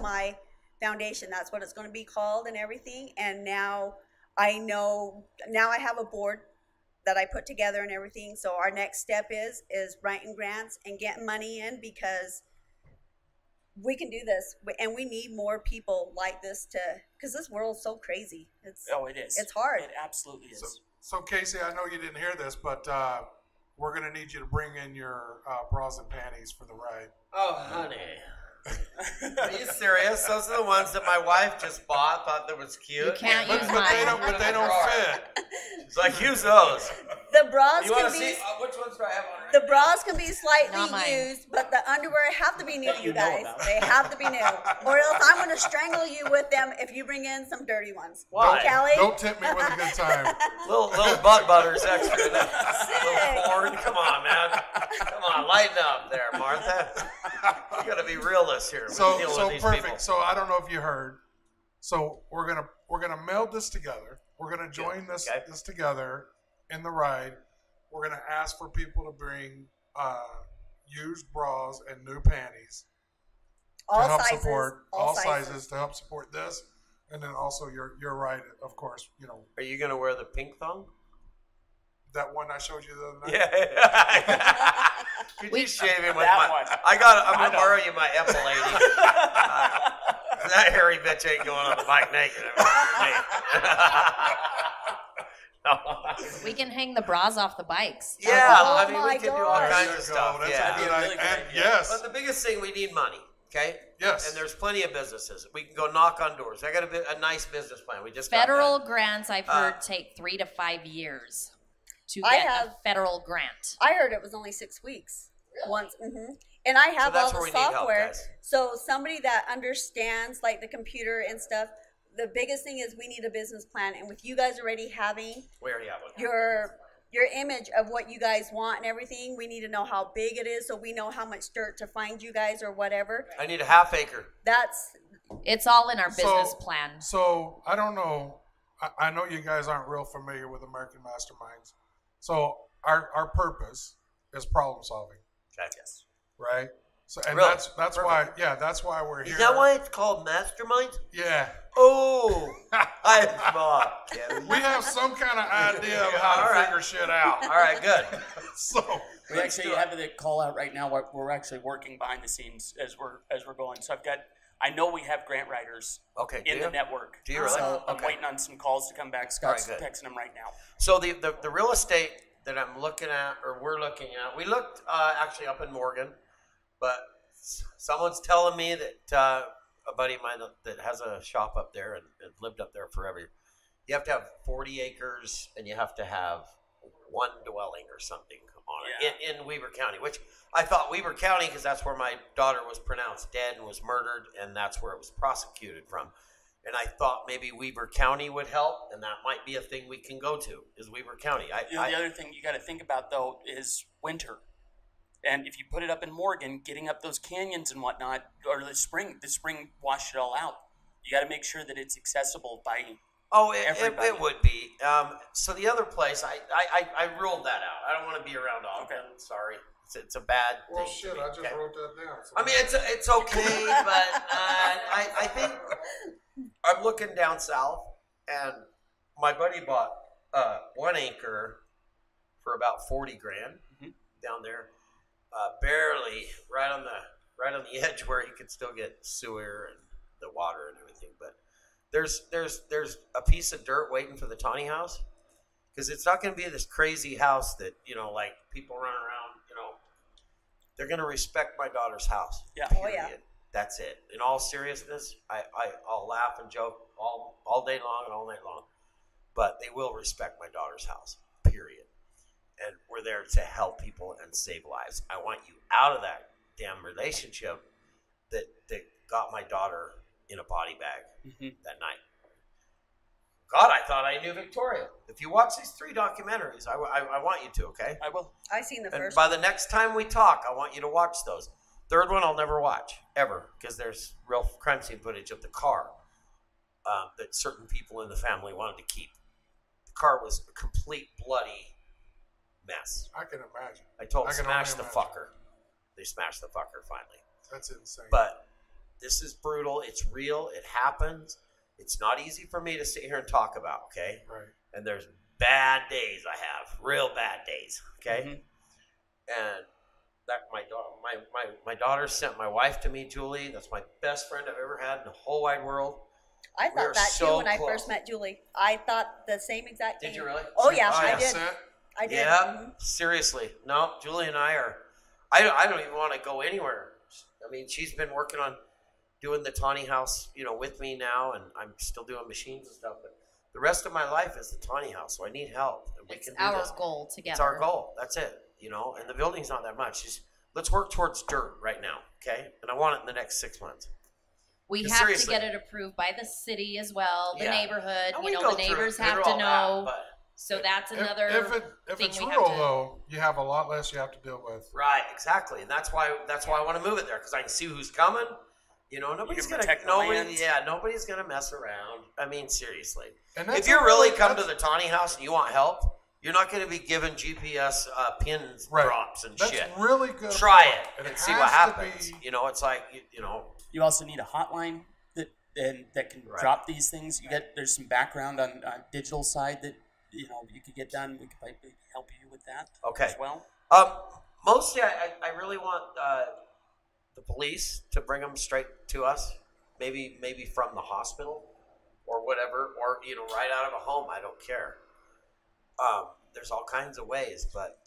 my foundation. That's what it's going to be called and everything. And now I know, now I have a board that I put together and everything. So our next step is writing grants and getting money in, because we can do this, and we need more people like this because this world's so crazy. It is. It's hard. It absolutely is. So Casey, I know you didn't hear this, but we're going to need you to bring in your bras and panties for the ride. Oh, honey. Are you serious? Those are the ones that my wife just bought, thought that was cute. You can't use But mine. they don't fit. She's like, use those. The bras You want can to be see? Which ones do I have on right the now? bras can be slightly Not mine. used, but the underwear have to be new, That you you know guys. about. They have to be new, or else I'm going to strangle you with them if you bring in some dirty ones. Why? Kelly? Don't tip me with a good time. Little butt butter's extra. Little Sick. corn. Come on, man. Come on, lighten up there, Martha. You got to be realist here. So Dealing with these perfect. people. So I don't know if you heard. So we're gonna meld this together. We're gonna join this together in the ride. We're gonna ask for people to bring used bras and new panties to All help sizes. support all sizes to help support this, and then also your ride, of course. You know Are you going to wear the pink thong? that one I showed you the other night. Yeah. Could you shave him with That my? one. I'm I gonna know. borrow you my epilating. That hairy bitch ain't going on the bike naked. We can hang the bras off the bikes. Yeah, Oh I mean my we can do all gosh. kinds There of you stuff. go. That's Yeah. a good Really idea. good And idea. yes, But the biggest thing, we need money. Okay. yes. And there's plenty of businesses. We can go knock on doors. I got a nice business plan. We just got Federal that. grants, I've heard, take 3 to 5 years to I get have- a federal grant. I heard it was only 6 weeks. Once, and I have So that's all where we the need help, software. guys. So somebody that understands like the computer and stuff. The biggest thing is we need a business plan, and with you guys already having We already have one. your image of what you guys want and everything, we need to know how big it is so we know how much dirt to find you guys or whatever. I need a half acre. That's It's all in our business So- plan. So I don't know. I know you guys aren't real familiar with American Masterminds. So our purpose is problem solving, Okay. Yes. right? So and Really? that's why that's why we're here. Is that why it's called Mastermind? Yeah. Oh, I'm not kidding. We have some kind of idea of how All to right. figure shit out. All right, good. So We actually have the call out right now. We're actually working behind the scenes as we're going. So I know we have grant writers Okay. in the network. Do you really? So I'm Okay. waiting on some calls to come back. Scott's All right, good. texting them right now. So the real estate that I'm looking at, or we're looking at, we looked actually up in Morgan, but someone's telling me that a buddy of mine that has a shop up there and lived up there forever, you have to have 40 acres and you have to have one dwelling or something on it in Weber County, which I thought Weber County, because that's where my daughter was pronounced dead and was murdered, and that's where it was prosecuted from. And I thought maybe Weber County would help, and that might be a thing we can go to, is Weber County. The other thing you got to think about though is winter, and if you put it up in Morgan, getting up those canyons and whatnot, or the spring washed it all out. You got to make sure that it's accessible by. Oh, everybody. it would be. So the other place, I ruled that out. I don't want to be around Ogden. Okay. Sorry, it's a bad well, thing. shit. to me. I just Okay. wrote that down. So I mean, it's okay, but I think I'm looking down south, and my buddy bought 1 acre for about 40 grand down there, barely right on the edge where you could still get sewer and the water and everything. But there's a piece of dirt waiting for the Tawnee House, because it's not going to be this crazy house that like people run around. They're going to respect my daughter's house. Yeah. Oh, yeah. Period. That's it. In all seriousness, I'll laugh and joke all day long and all night long, but they will respect my daughter's house. Period. And we're there to help people and save lives. I want you out of that damn relationship that got my daughter in a body bag that night. God, I thought I knew Victoria. If you watch these 3 documentaries, I want you to, okay? I will. I seen the first By one. the next time we talk, I want you to watch those. Third one I'll never watch, ever, because there's real crime scene footage of the car that certain people in the family wanted to keep. The car was a complete bloody mess. I can imagine. I told them, can smash only the imagine. fucker. They smashed the fucker finally. That's insane. But this is brutal. It's real. It happens. It's not easy for me to sit here and talk about, okay? Right. And there's bad days I have, real bad days, okay? And that my daughter sent my wife to me, Julie. That's my best friend I've ever had in the whole wide world. I We thought are that so too when I close. first met Julie. I thought the same exact thing. Did you really? Oh yeah, Oh, I yeah. did. I did. Yeah, seriously. No, Julie and I are. I don't even want to go anywhere. I mean, she's been working on doing the Tawnee House, with me now, and I'm still doing machines and stuff. But the rest of my life is the Tawnee House, so I need help, and we It's can do our this. goal together. It's our goal. That's it. And the building's not that much. Just let's work towards dirt right now, okay? And I want it in the next 6 months. We Yeah, have seriously. to get it approved by the city as well, the Yeah. neighborhood. And we go The through neighbors it have through to all know. that, So that's another If thing it's we have rural to. though, you have a lot less you have to deal with. Right, exactly, and that's why I want to move it there, because I can see who's coming. Nobody's can gonna protect the land. nobody's gonna mess around. I mean, seriously, And that's if you a really really- come to that's- the Tawnee House and you want help, you're not going to be given GPS pins Right. drops and That's shit. really good. Try it And and it see what has to happens. be- It's like You also need a hotline that can Right. drop these things. There's some background on digital side that you could get done. We could probably help you with that Okay. as well. Mostly, I really want the police to bring them straight to us. Maybe from the hospital or whatever, or right out of a home. I don't care. There's all kinds of ways, but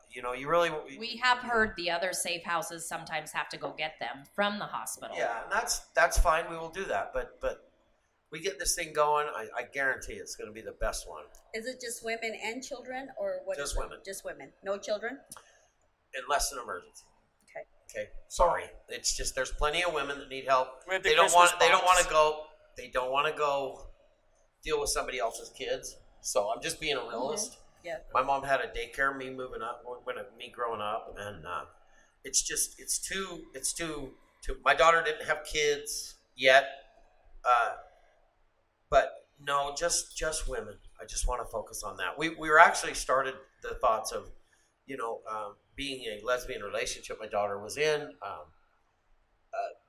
you really. We have heard the other safe houses sometimes have to go get them from the hospital. Yeah, and that's fine. We will do that, but we get this thing going. I guarantee it's going to be the best one. Is it just women and children, or what? Just is it? women. Just women. No children. Unless an emergency. Okay. Okay. Sorry. It's just there's plenty of women that need help. We have the They don't want. Christmas They don't want box. to go. They don't want to go deal with somebody else's kids. So I'm just being a realist. Yeah. My mom had a daycare. Me moving up, me growing up, and it's too. My daughter didn't have kids yet, but no, just women. I just want to focus on that. We were actually started the thoughts of, being a lesbian relationship my daughter was in,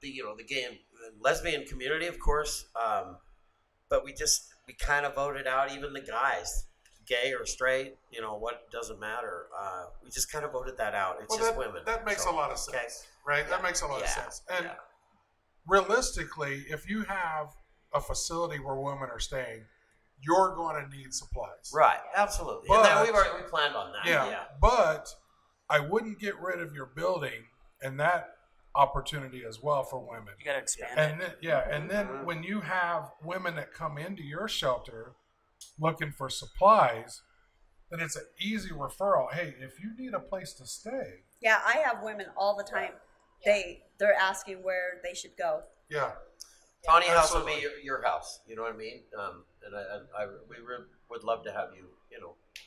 the gay and lesbian community, of course, but we kind of voted out even the guys, gay or straight, what doesn't matter. We just kind of voted that out. It's just women. That makes a lot of sense, okay. right? Yeah. That makes a lot of Yeah. sense. And Yeah. realistically, if you have a facility where women are staying, you're going to need supplies. Right, absolutely. But- and then we planned on that. Yeah. But I wouldn't get rid of your building and that opportunity as well for women. You got to expand And it. then, and then when you have women that come into your shelter looking for supplies, then it's an easy referral. Hey, if you need a place to stay, Yeah, I have women all the time. They're asking where they should go. yeah, Tawnee House would Absolutely. be your house. You know what I mean? And we would love to have you,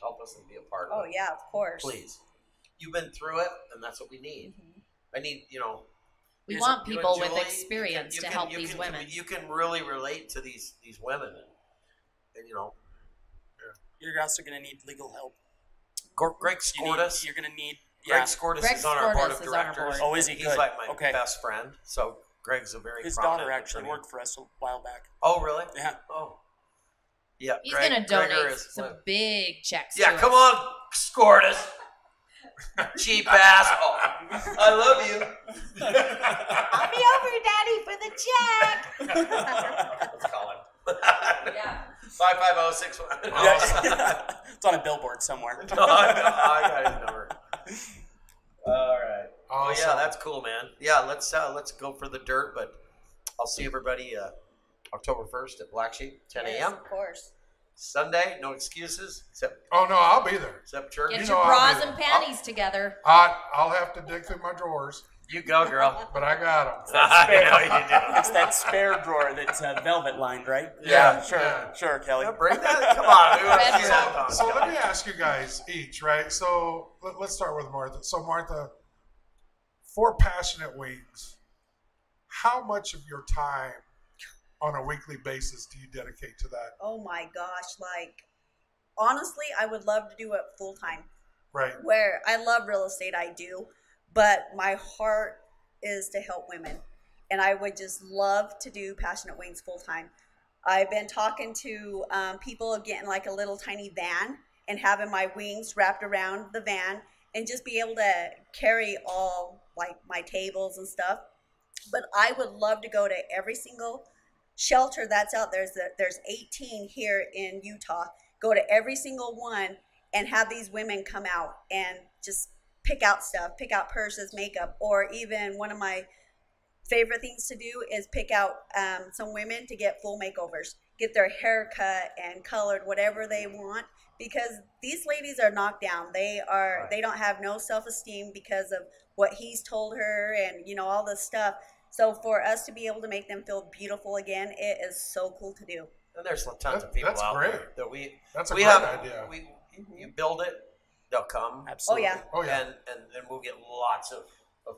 help us and be a part of Oh it. yeah, of course. Please. You've been through it, and that's what we need. I need, We you want and people Julie, with experience you to can- help you these can- women. You can really relate to these women, and You're also going to need legal help. Greg You need- Skordas. You're going to need. Greg Yeah. Skordas Greg is on our board Skordas of is on our directors. board. Oh, is he He's good? like my Okay. best friend. So Greg's a very His prominent daughter actually attorney. worked for us a while back. Oh, really? Yeah. Oh. Yeah. He's Greg- going to Gregor donate is some like- big checks. Yeah, to come us. on, Skordas. Cheap asshole. I love you. I'll be over, Daddy, for the check. Let's call him. Yeah. 55061. Yeah. It's on a billboard somewhere. No, I got his number. All right. Oh yeah, Awesome. that's cool, man. Yeah, let's go for the dirt, but I'll see everybody October 1st at Black Sheep, 10 Yes, a.m. of course. Sunday, no excuses except Oh no, I'll be there. church. Get You your know I'll bras be and there. panties together. I'll have to dig through my drawers. You go, girl. But I got them. It's that spare drawer that's velvet lined, right? Yeah. Sure, Kelly. Yeah, bring that. Come on. We want to see that. So let me ask you guys each, right? So let's start with Martha. So Martha, for Passionate Wings, how much of your time on a weekly basis do you dedicate to that? Oh my gosh, like honestly, I would love to do it full time. Right. Where I love real estate, I do, but my heart is to help women. And I would just love to do Passionate Wings full time. I've been talking to people of getting like a little tiny van and having my wings wrapped around the van and just be able to carry all like my tables and stuff. But I would love to go to every single shelter that's out there. There's 18 here in Utah. Go to every single one and have these women come out and just pick out stuff, pick out purses, makeup, or even one of my favorite things to do is pick out some women to get full makeovers, get their hair cut and colored, whatever they want, because these ladies are knocked down. They don't have no self-esteem because of what he's told her and, you know, all this stuff. So for us to be able to make them feel beautiful again, it is so cool to do. And there's tons of people out great. there that we great idea. You build it, they'll come. Absolutely. Oh yeah. And we'll get lots of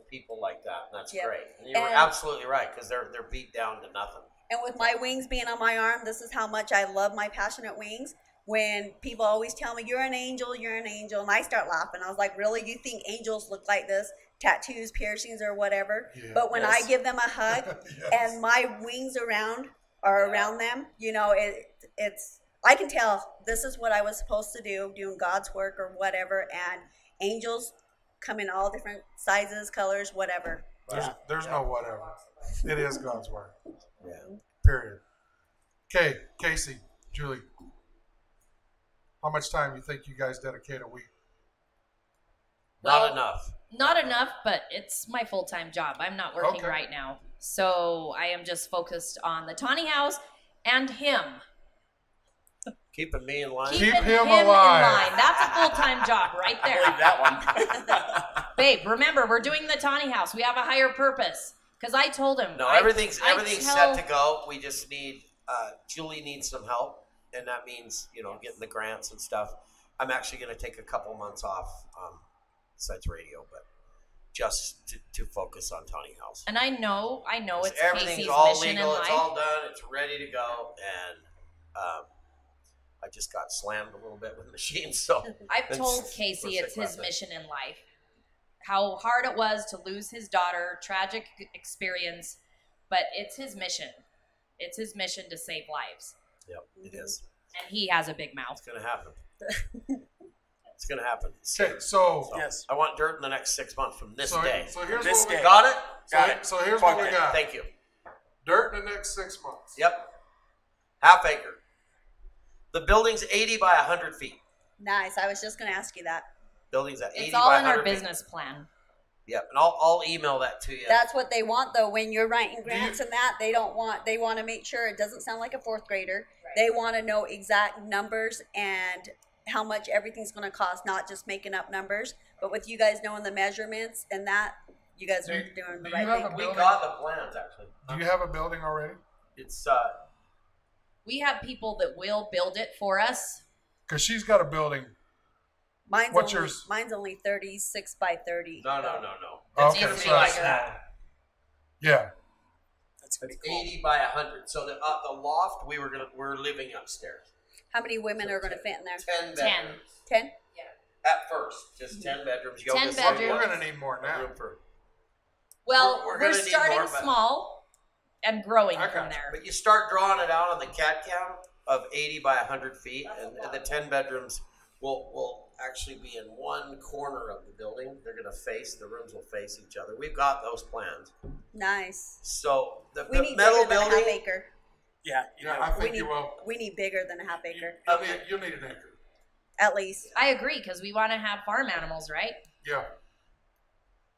people like that, and that's Yep. great. And you were absolutely right, because they're beat down to nothing. And with my wings being on my arm, this is how much I love my Passionate Wings. When people always tell me, you're an angel, and I start laughing. I was like, really? You think angels look like this? Tattoos, piercings, or whatever? Yeah. But when I give them a hug and my wings are around them, you know, it's I can tell this is what I was supposed to do, doing God's work or whatever. And angels come in all different sizes, colors, whatever. There's no whatever. It is God's work. Yeah. Period. Okay, Casey, Julie, how much time do you think you guys dedicate a week? Not enough. Not enough, but it's my full-time job. I'm not working right now. So I am just focused on the Tawnee House and him. Keeping me in line. Keep him in alive. line. That's a full-time job right I there. believe that one. Babe, remember, we're doing the Tawnee House. We have a higher purpose. Because I told him. No, everything's set to go. We just need, Julie needs some help, and that means, you know, getting the grants and stuff. I'm actually going to take a couple months off besides radio, but just to focus on Tawnee House. And I know it's everything's Casey's all mission legal, in life. it's all done, it's ready to go, and I just got slammed a little bit with machines, so. I've told Casey it's his mission in life. How hard it was to lose his daughter, tragic experience, but it's his mission. It's his mission to save lives. Yep, it is. And he has a big mouth. It's going to happen. It's going to happen. Okay, so Yes. I want dirt in the next 6 months from this day. So here's This what we day. Got it? Got it. So here's what we Okay. got. Thank you. Dirt in the next 6 months. Yep. Half acre. The building's 80 by 100 feet. Nice. I was just going to ask you that. Building's at 80 It's by all 100 in our feet. business plan. Yep, and I'll email that to you. That's what they want, though. When you're writing grants and that, they want to make sure it doesn't sound like a fourth grader. Right. They want to know exact numbers and how much everything's going to cost, not just making up numbers. But with you guys knowing the measurements and that, you guys are doing the right thing. We got the plans, actually. Do you have a building already? It's We have people that will build it for us. Because she's got a building. Mine's only 36 by 30. no. Okay, It's gonna so be like that's- that. Yeah. That's pretty It's cool. 80 by 100. So the loft we're living upstairs. How many women are going to fit in there? 10 10. bedrooms. 10? At first, just 10 bedrooms. 10 yoga studio, bedrooms. We're going to need more now. room for- Well, We're we're gonna need starting more, but- small and growing I got from you. there. But you start drawing it out on the CAD cam of 80 by 100 feet, and the 10 bedrooms will actually be in one corner of the building. They're going to the rooms will face each other. We've got those plans. Nice. So the We need metal bigger than a half building, acre. Yeah. Yeah, I think you will. We need bigger than a half acre, You'll need an acre. at least. I agree, because we want to have farm animals, right? Yeah.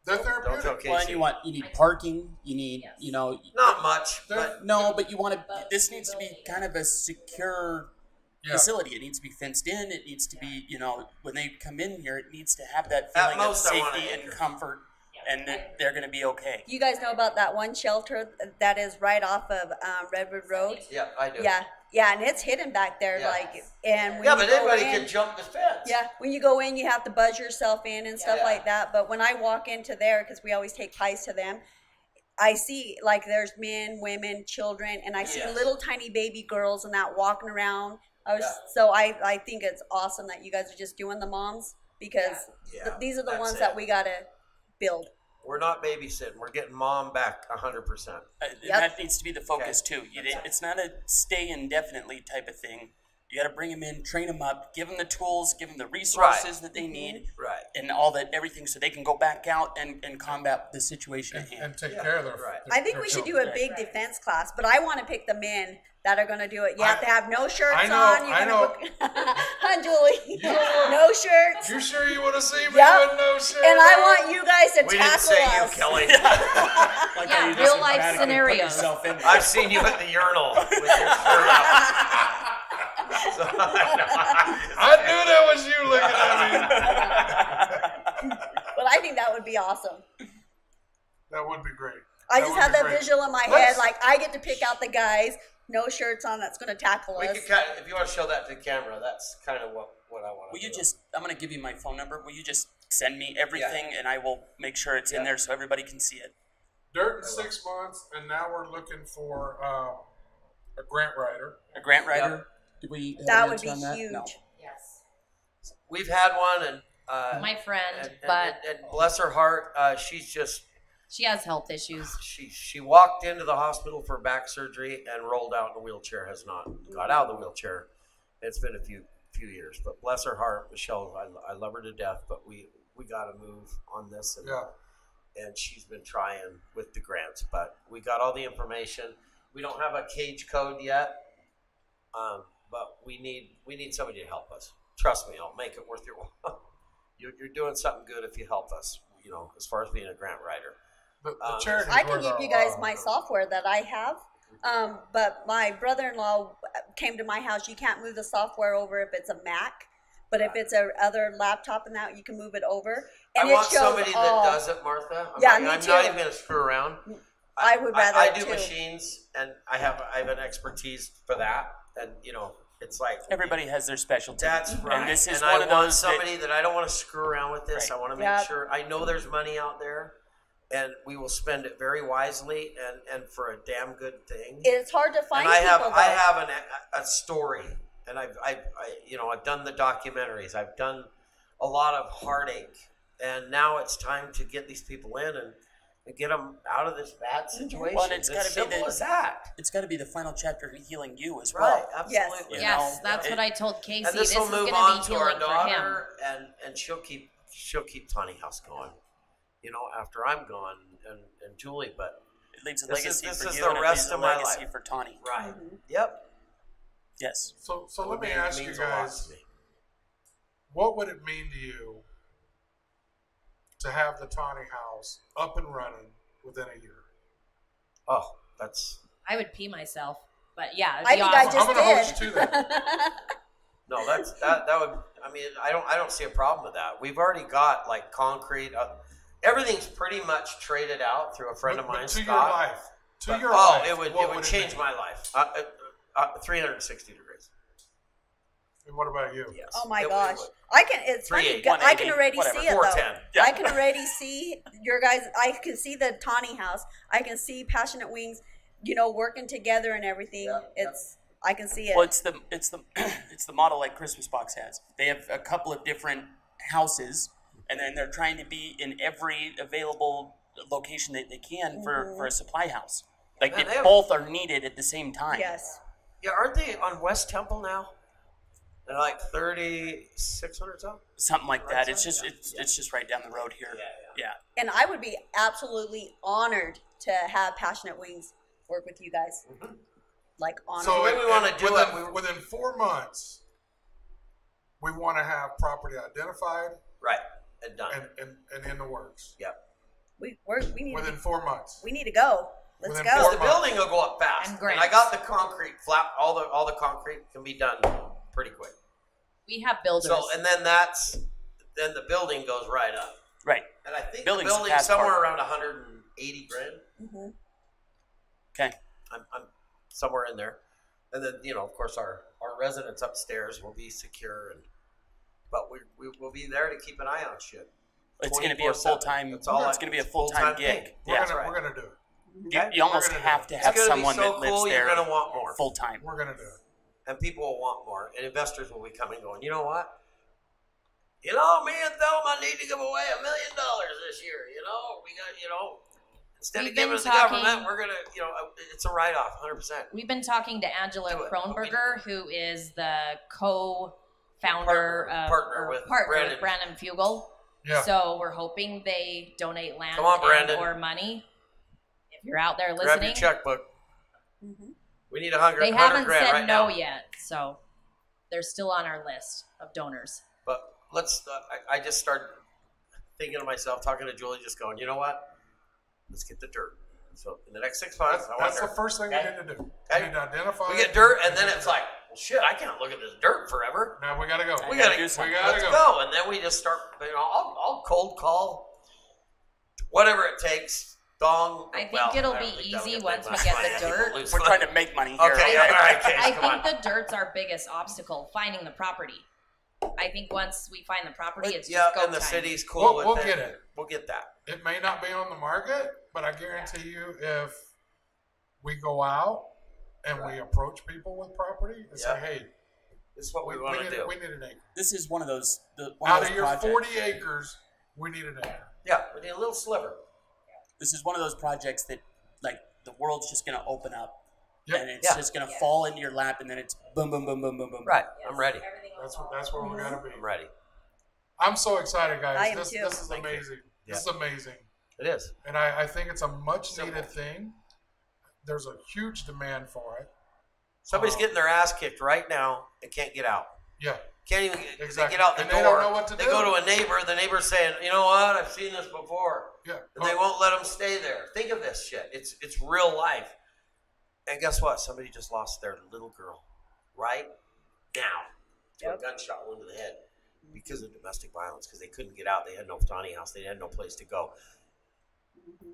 They're don't tell therapeutic. Casey. Well, and you need parking. You need, Yes. Not much, but No, but you want to. This needs to be kind of a secure Yeah. facility. It needs to be fenced in. It needs to be, when they come in here, it needs to have that At feeling of most I want safety an and acre. comfort. and they're going to be okay. You guys know about that one shelter that is right off of Redwood Road? Yeah, I do. Yeah, and it's hidden back there, and when but anybody can jump the fence. Yeah, when you go in, you have to buzz yourself in and stuff like that. But when I walk into there, because we always take pies to them, I see there's men, women, children, and I see little tiny baby girls and that walking around. So I think it's awesome that you guys are just doing the moms, because these are the ones that we gotta build. We're not babysitting. We're getting mom back 100%. That needs to be the focus too. It's not a stay indefinitely type of thing. You got to bring them in, train them up, give them the tools, give them the resources that they need, and everything, so they can go back out and combat the situation at hand. And take care of their I think we should do a big defense class, but I want to pick the men that are going to do it. You have to have no shirts on. I know. Huh, Julie? No shirts. You sure you want to see me with no shirt? And I want you guys to We tackle didn't say us. you, Kelly. Real life scenarios. I've seen you at the urinal with your shirt up. So, I knew that was you looking at me. But I think that would be awesome. That would be great. I just have that visual in my head, I get to pick out the guys, no shirts on, that's going to tackle us. If you want to show that to the camera, that's kind of what I want to do. I'm going to give you my phone number. Will you just send me everything, and I will make sure it's in there so everybody can see it. Dirt in 6 months, and now we're looking for a grant writer. A grant writer? Yep. Did we have that an would be answer on that? huge. No. Yes. We've had one, and My friend, and but bless her heart, she's just she has health issues. she walked into the hospital for back surgery and rolled out in a wheelchair. Has not got out of the wheelchair. It's been a few years, but bless her heart, Michelle. I love her to death, but we got to move on this, and she's been trying with the grants, but we got all the information. We don't have a cage code yet, but we need somebody to help us. Trust me, I'll make it worth your while. You're doing something good if you help us, as far as being a grant writer. The charity. I can give you guys my software that I have, but my brother-in-law came to my house. You can't move the software over if it's a Mac, but if it's a other laptop and that, you can move it over. And I want somebody that does it, Martha. I'm not even going to screw around. I would rather. I do machines, and I have an expertise for that, and it's like everybody has their specialty. That's right. And this is one one of of those those somebody that I don't want to screw around with this. Right. I want to make sure I know there's money out there, and we will spend it very wisely and for a damn good thing. It's hard to find. And people, I have a story, and I've done the documentaries. I've done a lot of heartache, and now it's time to get these people in and get them out of this bad situation. Well, and it's got to be simple as that. It's got to be the final chapter in healing you as Right, well. absolutely. Yes, that's what I told Casey. And this will is move going on to be to our healing for him. daughter, and she'll keep Tawnee House going. After I'm gone, and Julie, but It leaves a this legacy is for you, the and it rest leaves a of my legacy life. for Tawnee. Right. Yep. Yes. So let me It ask you means a lot guys, to me. what would it mean to you to have the Tawnee House up and running within a year? Oh, that's I would pee myself, but yeah, it'd I be think awesome. I just I'm gonna hold did. you to that. no, that would. I mean, I don't see a problem with that. We've already got concrete. Everything's pretty much traded out through a friend of mine, to Scott. your life. To your oh, life. it would change my life. 360 degrees. And what about you? Yes. Oh my It gosh! would. I can. It's funny. 380, I can already 180, see it though. 410. Yeah. I can already see your guys. I can see the Tawnee House. I can see Passionate Wings. Working together and everything. I can see it. Well, it's the model like Christmas Box has. They have a couple of different houses, and then they're trying to be in every available location that they can for a supply house. Like Man, both are needed at the same time. Yes. Yeah, aren't they on West Temple now? They're like 3,600 something. Something like Right that. It's side? just it's just right down the road here. Yeah. And I would be absolutely honored to have Passionate Wings work with you guys. Like honored. the way we want to do it, within 4 months, we want to have property identified right, and done. and in the works. Yep. we need Within 4 months. we need to go. Let's Within go. 4 The months. building will go up fast, And and grants. I got the concrete flat. All the concrete can be done pretty quick. We have builders. So and then the building goes right up. Right. And I think Building's the the building's fast somewhere part. around 180 grand. Mm-hmm. Okay. I'm somewhere in there. And then, of course, our residence upstairs will be secure, but we will be there to keep an eye on shit. It's going to be a full-time. It's going to be a full-time gig. We're gonna do it. You almost have to have someone that lives there. You're going to want more full time. We're gonna do it. And people will want more, and investors will be coming, going, you know what? Me and Thelma need to give away $1 million this year. We got, instead of giving it to the government, we're gonna, it's a write-off, 100%. We've been talking to Angela Do it. Kronberger, who is the co-founder Partner with Brandon Fugel. Yeah. So we're hoping they donate land Come on, Brandon. or money. If you're out there listening, Grab your checkbook. Mm-hmm. We need 100 they grand haven't said right no now. yet, so they're still on our list of donors. But let's. I just started thinking to myself, talking to Julie, just going, you know what? Let's get the dirt. So in the next 6 months, That's the first thing we need to do. We need to identify. We get dirt, and then it's like, well, shit, I can't look at this dirt forever. Now we gotta go. We gotta do something. Let's go. And then we just start. I'll cold call, whatever it takes. Dong. I think it'll be easy once we get the dirt. We're trying to make money here. Okay, all right, Case, I come on. think the dirt's our biggest obstacle, finding the property. I think once we find the property, it's Yeah, just go and the time. city's cool with We'll it. get it. We'll get that. It may not be on the market, but I guarantee you, if we go out and we approach people with property and say, "Hey, this is what we want to do." We need an acre. This is one of those. Out of your 40 acres, we need an acre. Yeah, we need a little sliver. This is one of those projects that, like, the world's just going to open up, Yep. and it's just going to fall into your lap, and then it's boom, boom, boom, boom, boom, boom. Right, I'm ready. That's where we gotta be. I'm ready. I'm so excited, guys. I am This too. is amazing. This is amazing. It is. And I think it's a much needed thing. There's a huge demand for it. Somebody's getting their ass kicked right now and can't get out. Yeah. Can't even Exactly. they get out the And door. they don't know what to They do. go to a neighbor. The neighbor's saying, "You know what? I've seen this before." Yeah. And they won't let them stay there. Think of this shit. It's real life. And guess what? Somebody just lost their little girl right now to a gunshot wound to the head because of domestic violence, because they couldn't get out. They had no Tawnee House. They had no place to go.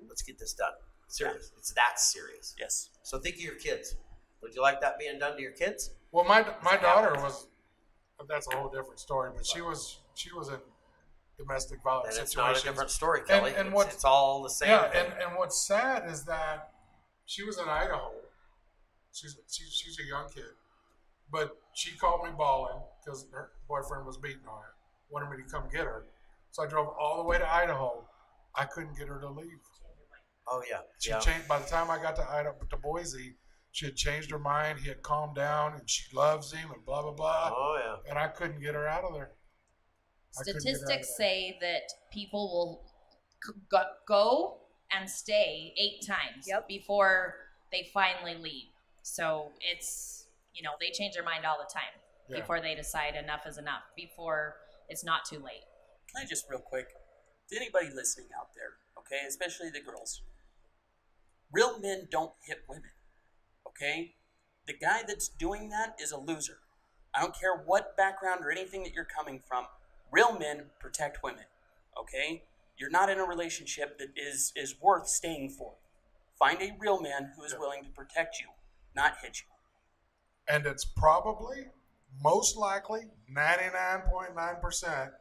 Let's get this done. Serious. It's that serious. Yes. So think of your kids. Would you like that being done to your kids? Well, my daughter was. That's a whole different story, but she was in domestic violence And it's situations. not a different story, Kelly. And It's all the same. Yeah, thing. and what's sad is that she was in Idaho. She's a young kid, but she called me bawling because her boyfriend was beating on her, wanted me to come get her. So I drove all the way to Idaho. I couldn't get her to leave. Oh yeah. She changed. By the time I got to Idaho, to Boise, she had changed her mind. He had calmed down, and she loves him, and blah blah blah. Oh yeah. And I couldn't get her out of there. Statistics say that people will go and stay 8 times before they finally leave. So it's, they change their mind all the time before they decide enough is enough, before it's not too late. Can I just real quick, to anybody listening out there, okay, especially the girls, real men don't hit women, okay? The guy that's doing that is a loser. I don't care what background or anything that you're coming from. Real men protect women, okay? You're not in a relationship that is worth staying for. Find a real man who is willing to protect you, not hit you. And it's probably, most likely, 99.9%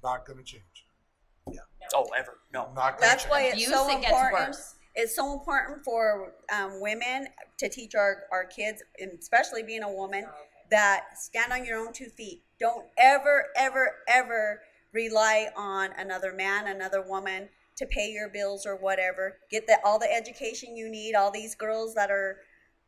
not going to change. Yeah. Oh, ever. No. Not going to That's change. why it's Abuse, so it gets important. worse. It's so important for women to teach our kids, and especially being a woman, that stand on your own 2 feet. Don't ever, ever, ever rely on another man, another woman to pay your bills or whatever. Get all the education you need. All these girls that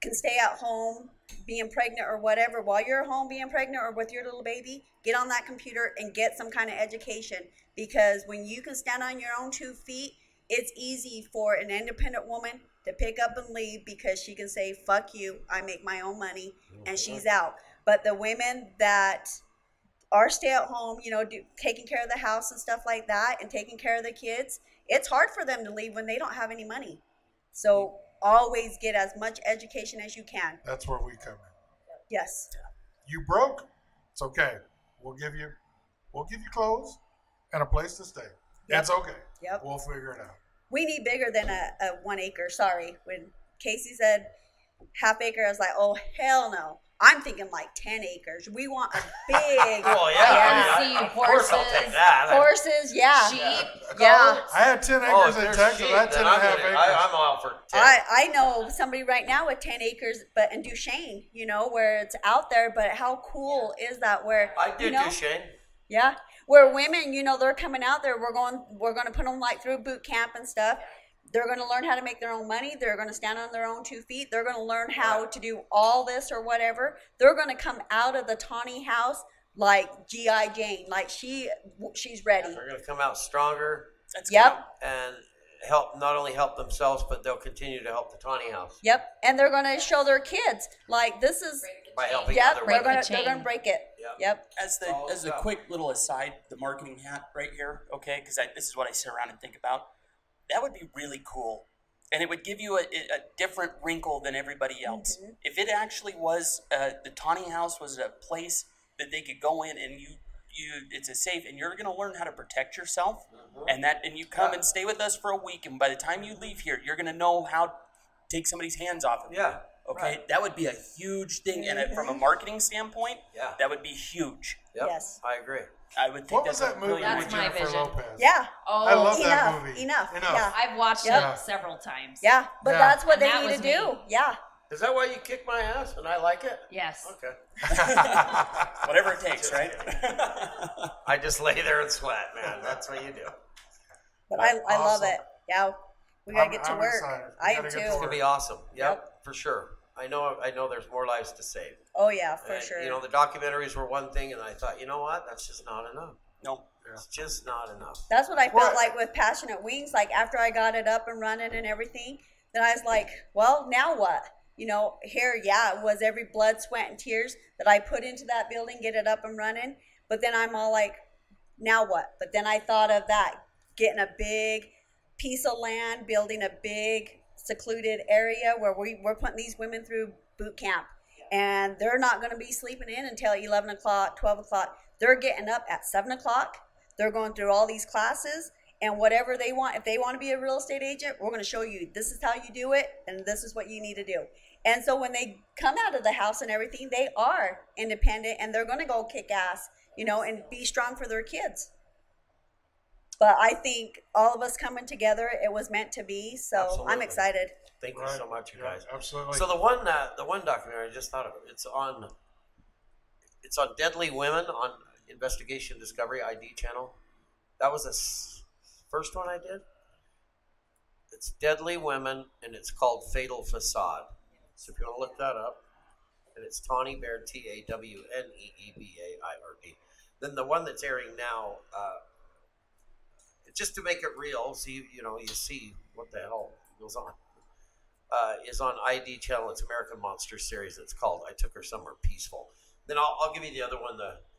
can stay at home being pregnant or whatever, while you're home being pregnant or with your little baby, get on that computer and get some kind of education, because when you can stand on your own 2 feet, it's easy for an independent woman to pick up and leave, because she can say, fuck you, I make my own money, and she's out. But the women that are stay at home, taking care of the house and stuff like that, and taking care of the kids, it's hard for them to leave when they don't have any money. So always get as much education as you can. That's where we come in. Yes. You broke? It's okay. We'll give you clothes and a place to stay. It's okay. Yep. We'll figure it out. We need bigger than a 1 acre. Sorry. When Casey said half acre, I was like, oh, hell no. I'm thinking like 10 acres. We want a big. Well, yeah. I mean, of course I'll take that. Horses, yeah. Sheep, yeah. goats. I had 10 acres in Texas. I had 10 and a half acres. I'm all for 10. I know somebody right now with 10 acres, but in Duchesne, where it's out there. But how cool is that? Where I did Duchesne. Yeah, where women, they're coming out there. We're going to put them like through boot camp and stuff. They're going to learn how to make their own money. They're going to stand on their own 2 feet. They're going to learn how to do all this or whatever. They're going to come out of the Tawnee House like G.I. Jane, like she's ready. They're going to come out stronger. Yep. And not only help themselves, but they'll continue to help the Tawnee House. Yep. And they're going to show their kids like this is. By helping Yep. other They're women. going to break it. Yep. As the quick little aside, the marketing hat right here, okay? Because this is what I sit around and think about. That would be really cool, and it would give you a different wrinkle than everybody else. Mm-hmm. If it actually was the Tawnee House was a place that they could go in and it's a safe, and you're going to learn how to protect yourself, and you come and stay with us for a week, and by the time you leave here, you're going to know how to take somebody's hands off of you. Yeah. Okay, right. That would be a huge thing, and from a marketing standpoint, that would be huge. Yep. Yes, I agree. I would think what was that movie That's with my Jennifer vision. Lopez? Yeah. Oh, I love that movie. Enough. Yeah. I've watched Yep. it several times. Yeah, but that's what And they that need was to me. do. Yeah. Is that why you kick my ass and I like it? Yes. Okay. Whatever it takes, right? I just lay there and sweat, man. That's what you do. But I love awesome. it. Yeah. We got to get to I'm work. excited. We I gotta am get to too. It's gonna be awesome. Yep, for sure. I know there's more lives to save. Oh, yeah, for And, sure. the documentaries were one thing, and I thought, you know what? That's just not enough. No. It's just not enough. That's what I felt What? like with Passionate Wings. Like after I got it up and running and everything, then I was like, well, now what? Here, it was every blood, sweat, and tears that I put into that building, get it up and running. But then I'm all like, now what? But then I thought of that, getting a big piece of land, building a big secluded area where we're putting these women through boot camp. And they're not going to be sleeping in until 11 o'clock, 12 o'clock. They're getting up at 7 o'clock. They're going through all these classes. And whatever they want, if they want to be a real estate agent, we're going to show you this is how you do it, and this is what you need to do. And so when they come out of the house and everything, they are independent, and they're going to go kick ass, and be strong for their kids. But I think all of us coming together, it was meant to be. So Absolutely. I'm excited. Thank you so much, you guys. Absolutely. So the one documentary I just thought of it. It's on Deadly Women on Investigation Discovery ID channel. That was the first one I did. It's Deadly Women, and it's called Fatal Facade. So if you want to look that up, and it's Tawnee Baird, Tawneebeard. Then the one that's airing now, just to make it real, so you see what the hell goes on, is on ID channel. It's American Monsters series. It's called I Took Her Somewhere Peaceful. Then I'll give you the other one.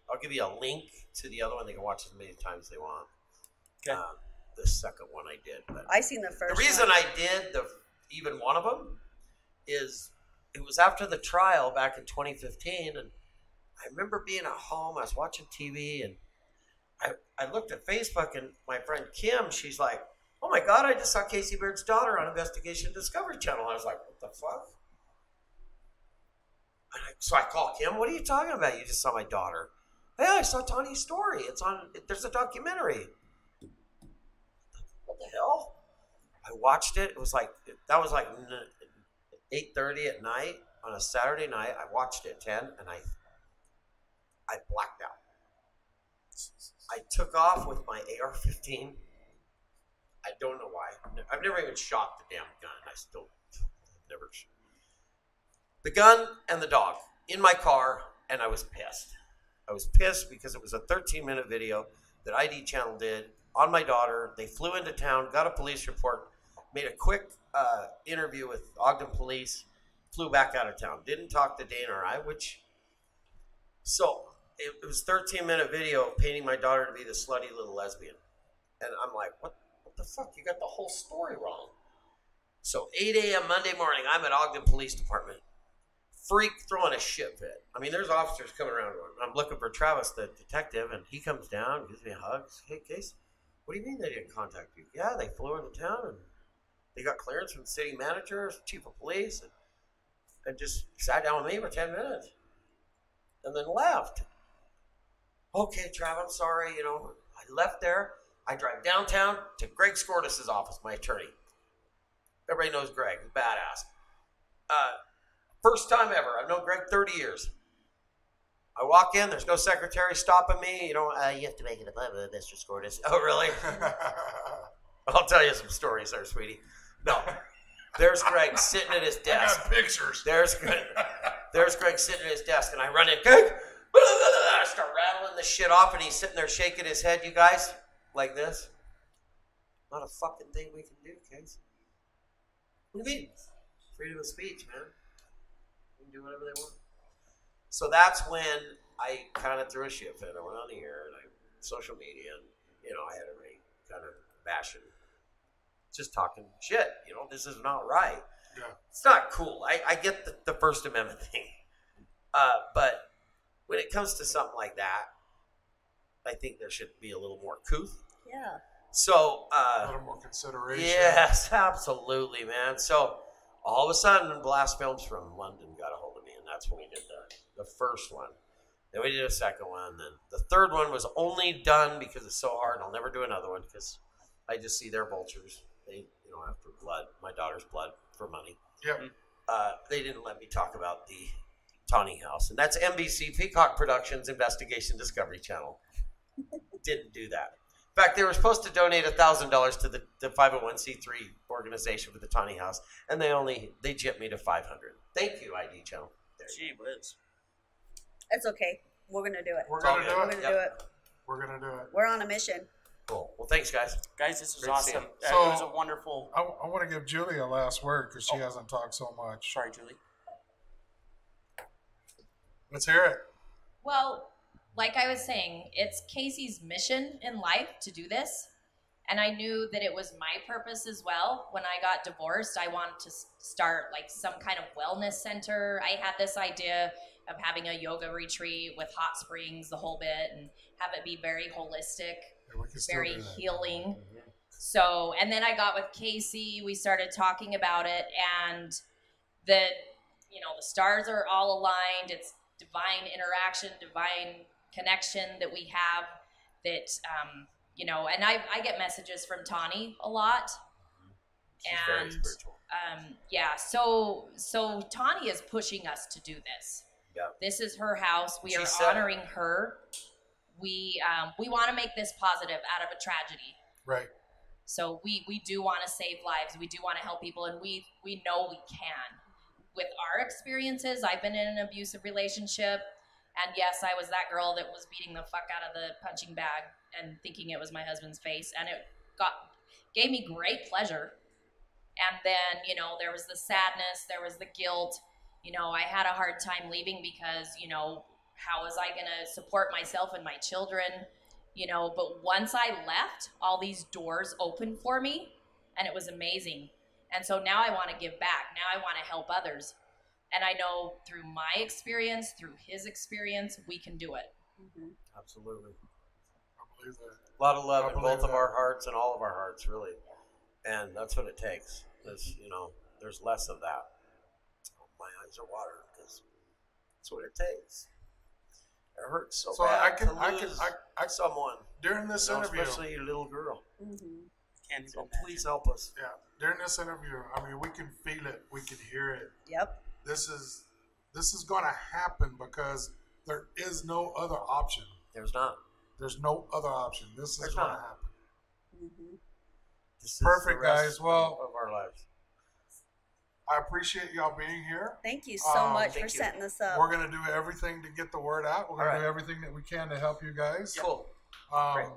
I'll give you a link to the other one. They can watch as many times as they want. Okay. The second one I did. But I seen the first. the reason one. I did even one of them is it was after the trial back in 2015, and I remember being at home. I was watching TV, and I looked at Facebook, and my friend Kim, she's like, "Oh my God, I just saw Casey Baird's daughter on Investigation Discovery Channel." I was like, "What the fuck?" So I called Kim. "What are you talking about? You just saw my daughter." "Yeah, I saw Tawnee's story. There's a documentary." What the hell? I watched it. That was like 8:30 at night on a Saturday night. I watched it at 10, and I blacked out. I took off with my AR-15. I don't know why. I've never even shot the damn gun. I still never. The gun and the dog in my car, and I was pissed. I was pissed because it was a 13-minute video that ID Channel did on my daughter. They flew into town, got a police report, made a quick interview with Ogden Police, flew back out of town. Didn't talk to Dana or I, So it was a 13-minute video painting my daughter to be the slutty little lesbian. And I'm like, what the fuck? You got the whole story wrong. So 8 a.m. Monday morning, I'm at Ogden Police Department. Freak throwing a shit fit. I mean, there's officers coming around. I'm looking for Travis, the detective, and he comes down, gives me a hug. "Hey, Case, What do you mean they didn't contact you? Yeah, they flew into town and they got clearance from the city manager, chief of police, and just sat down with me for 10 minutes and then left. Okay, Trav, I'm sorry. You know, I left there. I drive downtown to Greg Scortis' office, my attorney. Everybody knows Greg. He's badass. First time ever. I've known Greg 30 years. I walk in. There's no secretary stopping me. You know, you have to make an appointment with Mr. Scortis. Oh, really? I'll tell you some stories there, sweetie. No. There's Greg sitting at his desk. I got pictures. There's Greg sitting at his desk, and I run in. Greg! I start rattling this shit off, and he's sitting there shaking his head, you guys, like this. Not a fucking thing we can do, kids. What do you mean? Freedom of speech, man. They can do whatever they want. So that's when I kind of threw a shit fit. I went on the air, and social media, and, you know, I had everybody kind of bashing, just talking shit. You know, this is not right. Yeah. It's not cool. I get the First Amendment thing. But when it comes to something like that, I think there should be a little more couth. Yeah. So, a little more consideration. Yes, absolutely, man. So, all of a sudden, Blast Films from London got a hold of me, and that's when we did the first one. Then we did a second one. Then the third one was only done because it's so hard. I'll never do another one because I just see their vultures. They, you know, after blood, my daughter's blood for money. Yep. They didn't let me talk about the Tawnee House, and that's NBC Peacock Productions Investigation Discovery Channel. Didn't do that. In fact, they were supposed to donate $1,000 to the 501c3 organization for the Tawnee House, and they gypped me to $500. Thank you, ID Channel. Gee whiz. It's okay. We're gonna do it. We're gonna do We're it. gonna do it. We're gonna do it. We're on a mission. Cool. Well, thanks, guys. Guys, this was Great to see awesome. you. It So- was a wonderful. I want to give Julie a last word because she hasn't talked so much. Sorry, Julie. Let's hear it. Well, like I was saying, it's Casey's mission in life to do this. And I knew that it was my purpose as well. When I got divorced, I wanted to start like some kind of wellness center. I had this idea of having a yoga retreat with hot springs, the whole bit, and have it be very holistic, Yeah, we can still very do that. healing. So, and then I got with Casey, we started talking about it, and the stars are all aligned. It's divine interaction, divine connection that we have that, and I get messages from Tawnee a lot. She's very spiritual. So Tawnee is pushing us to do this. Yeah. This is her house. We She are said- honoring her. We want to make this positive out of a tragedy. Right. So we do want to save lives. We do want to help people, and we know we can. With our experiences, I've been in an abusive relationship, and yes, I was that girl that was beating the fuck out of the punching bag and thinking it was my husband's face, and it gave me great pleasure. And then, there was the sadness, there was the guilt. I had a hard time leaving because, how was I going to support myself and my children? But once I left, all these doors opened for me, and it was amazing. And so now I want to give back. Now I want to help others. And I know through my experience, through his experience, we can do it. Mm-hmm. Absolutely. I believe that. A lot of love I in believe both of that. our hearts and all of our hearts, really. And that's what it takes. There's less of that. Oh, my eyes are watering because that's what it takes. It hurts so So bad I can, to lose someone, during this interview, especially a little girl. Mm-hmm. Can't So even imagine. please help us. yeah, during this interview, I mean, we can feel it, we can hear it. Yep. This is going to happen because there is no other option. There's not. There's no other option. This is There's going to not. happen. Mm-hmm. This is Perfect, the rest guys. Well- of our lives. I appreciate y'all being here. Thank you so much for thank you. setting this up. We're going to do everything to get the word out. We're going All to do right. everything that we can to help you guys. Cool. Great.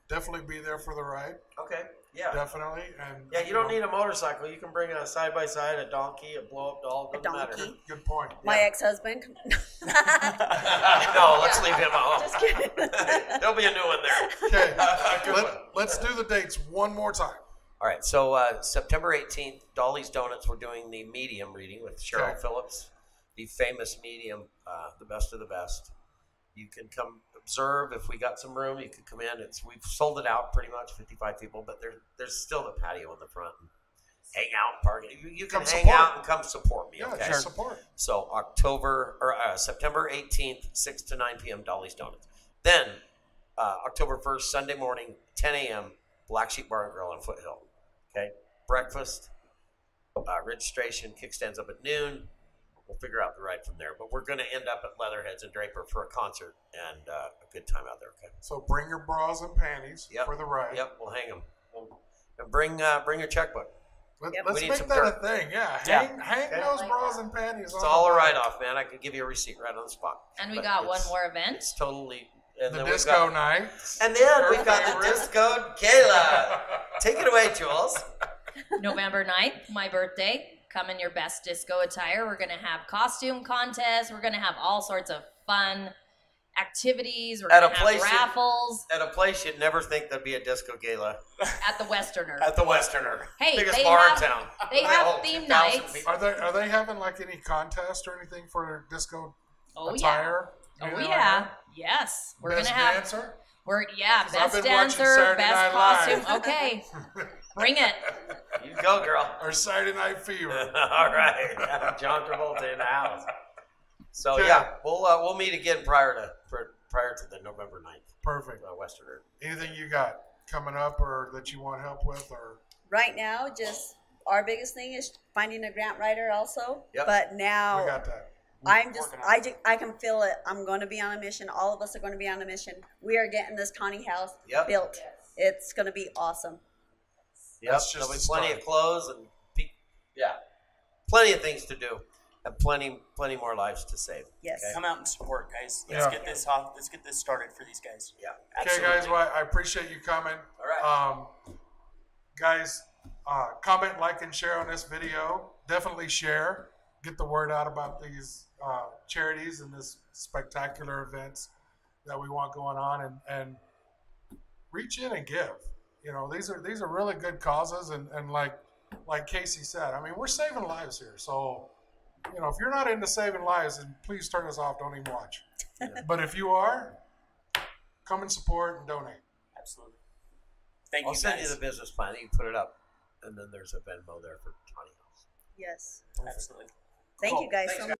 Definitely be there for the ride. Okay. Yeah. Definitely. And Yeah, you don't need a motorcycle. You can bring a side-by-side, a donkey, a blow-up doll. A Doesn't matter. donkey. Good point. My ex-husband. No, let's leave him out. Just kidding. There'll be a new one there. Okay. Let's do the dates one more time. All right, so September 18th, Dolly's Donuts, we're doing the medium reading with Cheryl Okay. Phillips, the famous medium, the best of the best. You can come observe if we got some room. You can come in. We've sold it out pretty much, 55 people, but there's still the patio in the front. And hang out, park. You can hang out and come support me. Yeah, okay, just support. So September 18th, 6 to 9 p.m. Dolly's Donuts. Then October 1st, Sunday morning, 10 a.m. Black Sheep Bar and Grill on Foothill. Okay, breakfast, registration, kickstands up at noon. We'll figure out the ride from there. But we're going to end up at Leatherheads and Draper for a concert and a good time out there. Okay. So bring your bras and panties for the ride. Yep, we'll hang them. And bring your checkbook. Let's make that a thing. Yeah, hang those bras and panties. It's all a write-off, man. I can give you a receipt right on the spot. And we got one more event. It's totally. And the disco night. And then we've got the disco gala. Take it away, Jules. November 9th, my birthday. Come in your best disco attire. We're going to have costume contests. We're going to have all sorts of fun activities. We're going to have raffles. At a place you'd never think there'd be a disco gala. At the Westerner. At the Westerner. Hey, biggest bar in town. They have theme nights. Are they having like any contest or anything for disco attire? Oh yeah. Yes. We're going to have dancer? Best dancer, best costume. Okay. Bring it. You go, girl. Or Saturday Night Fever. All right. John Travolta in the house. So we'll meet again prior to the November 9th. Perfect. Westerner. Anything you got coming up or that you want help with? Or right now, just our biggest thing is finding a grant writer also. Yep. But now we got that. I can feel it. I'm going to be on a mission. All of us are going to be on a mission. We are getting this Tawnee House built. It's going to be awesome. Yep, there'll be plenty of clothes and plenty of things to do, and plenty more lives to save. Yes, okay? Come out and support, guys. Let's get this off. Let's get this started for these guys. Yeah, absolutely. Okay, guys. Well, I appreciate you coming. All right, guys, comment, like, and share on this video. Definitely share. Get the word out about these charities and this spectacular events that we want going on, and reach in and give. You know, these are really good causes, and like Casey said, I mean, we're saving lives here. So, you know, if you're not into saving lives, then please turn us off. Don't even watch. But if you are, come and support and donate. Absolutely. Thank you. I'll send you the business plan. You can put it up, and then there's a Venmo there for Tawnee House. Yes. Absolutely. Thank you guys so much.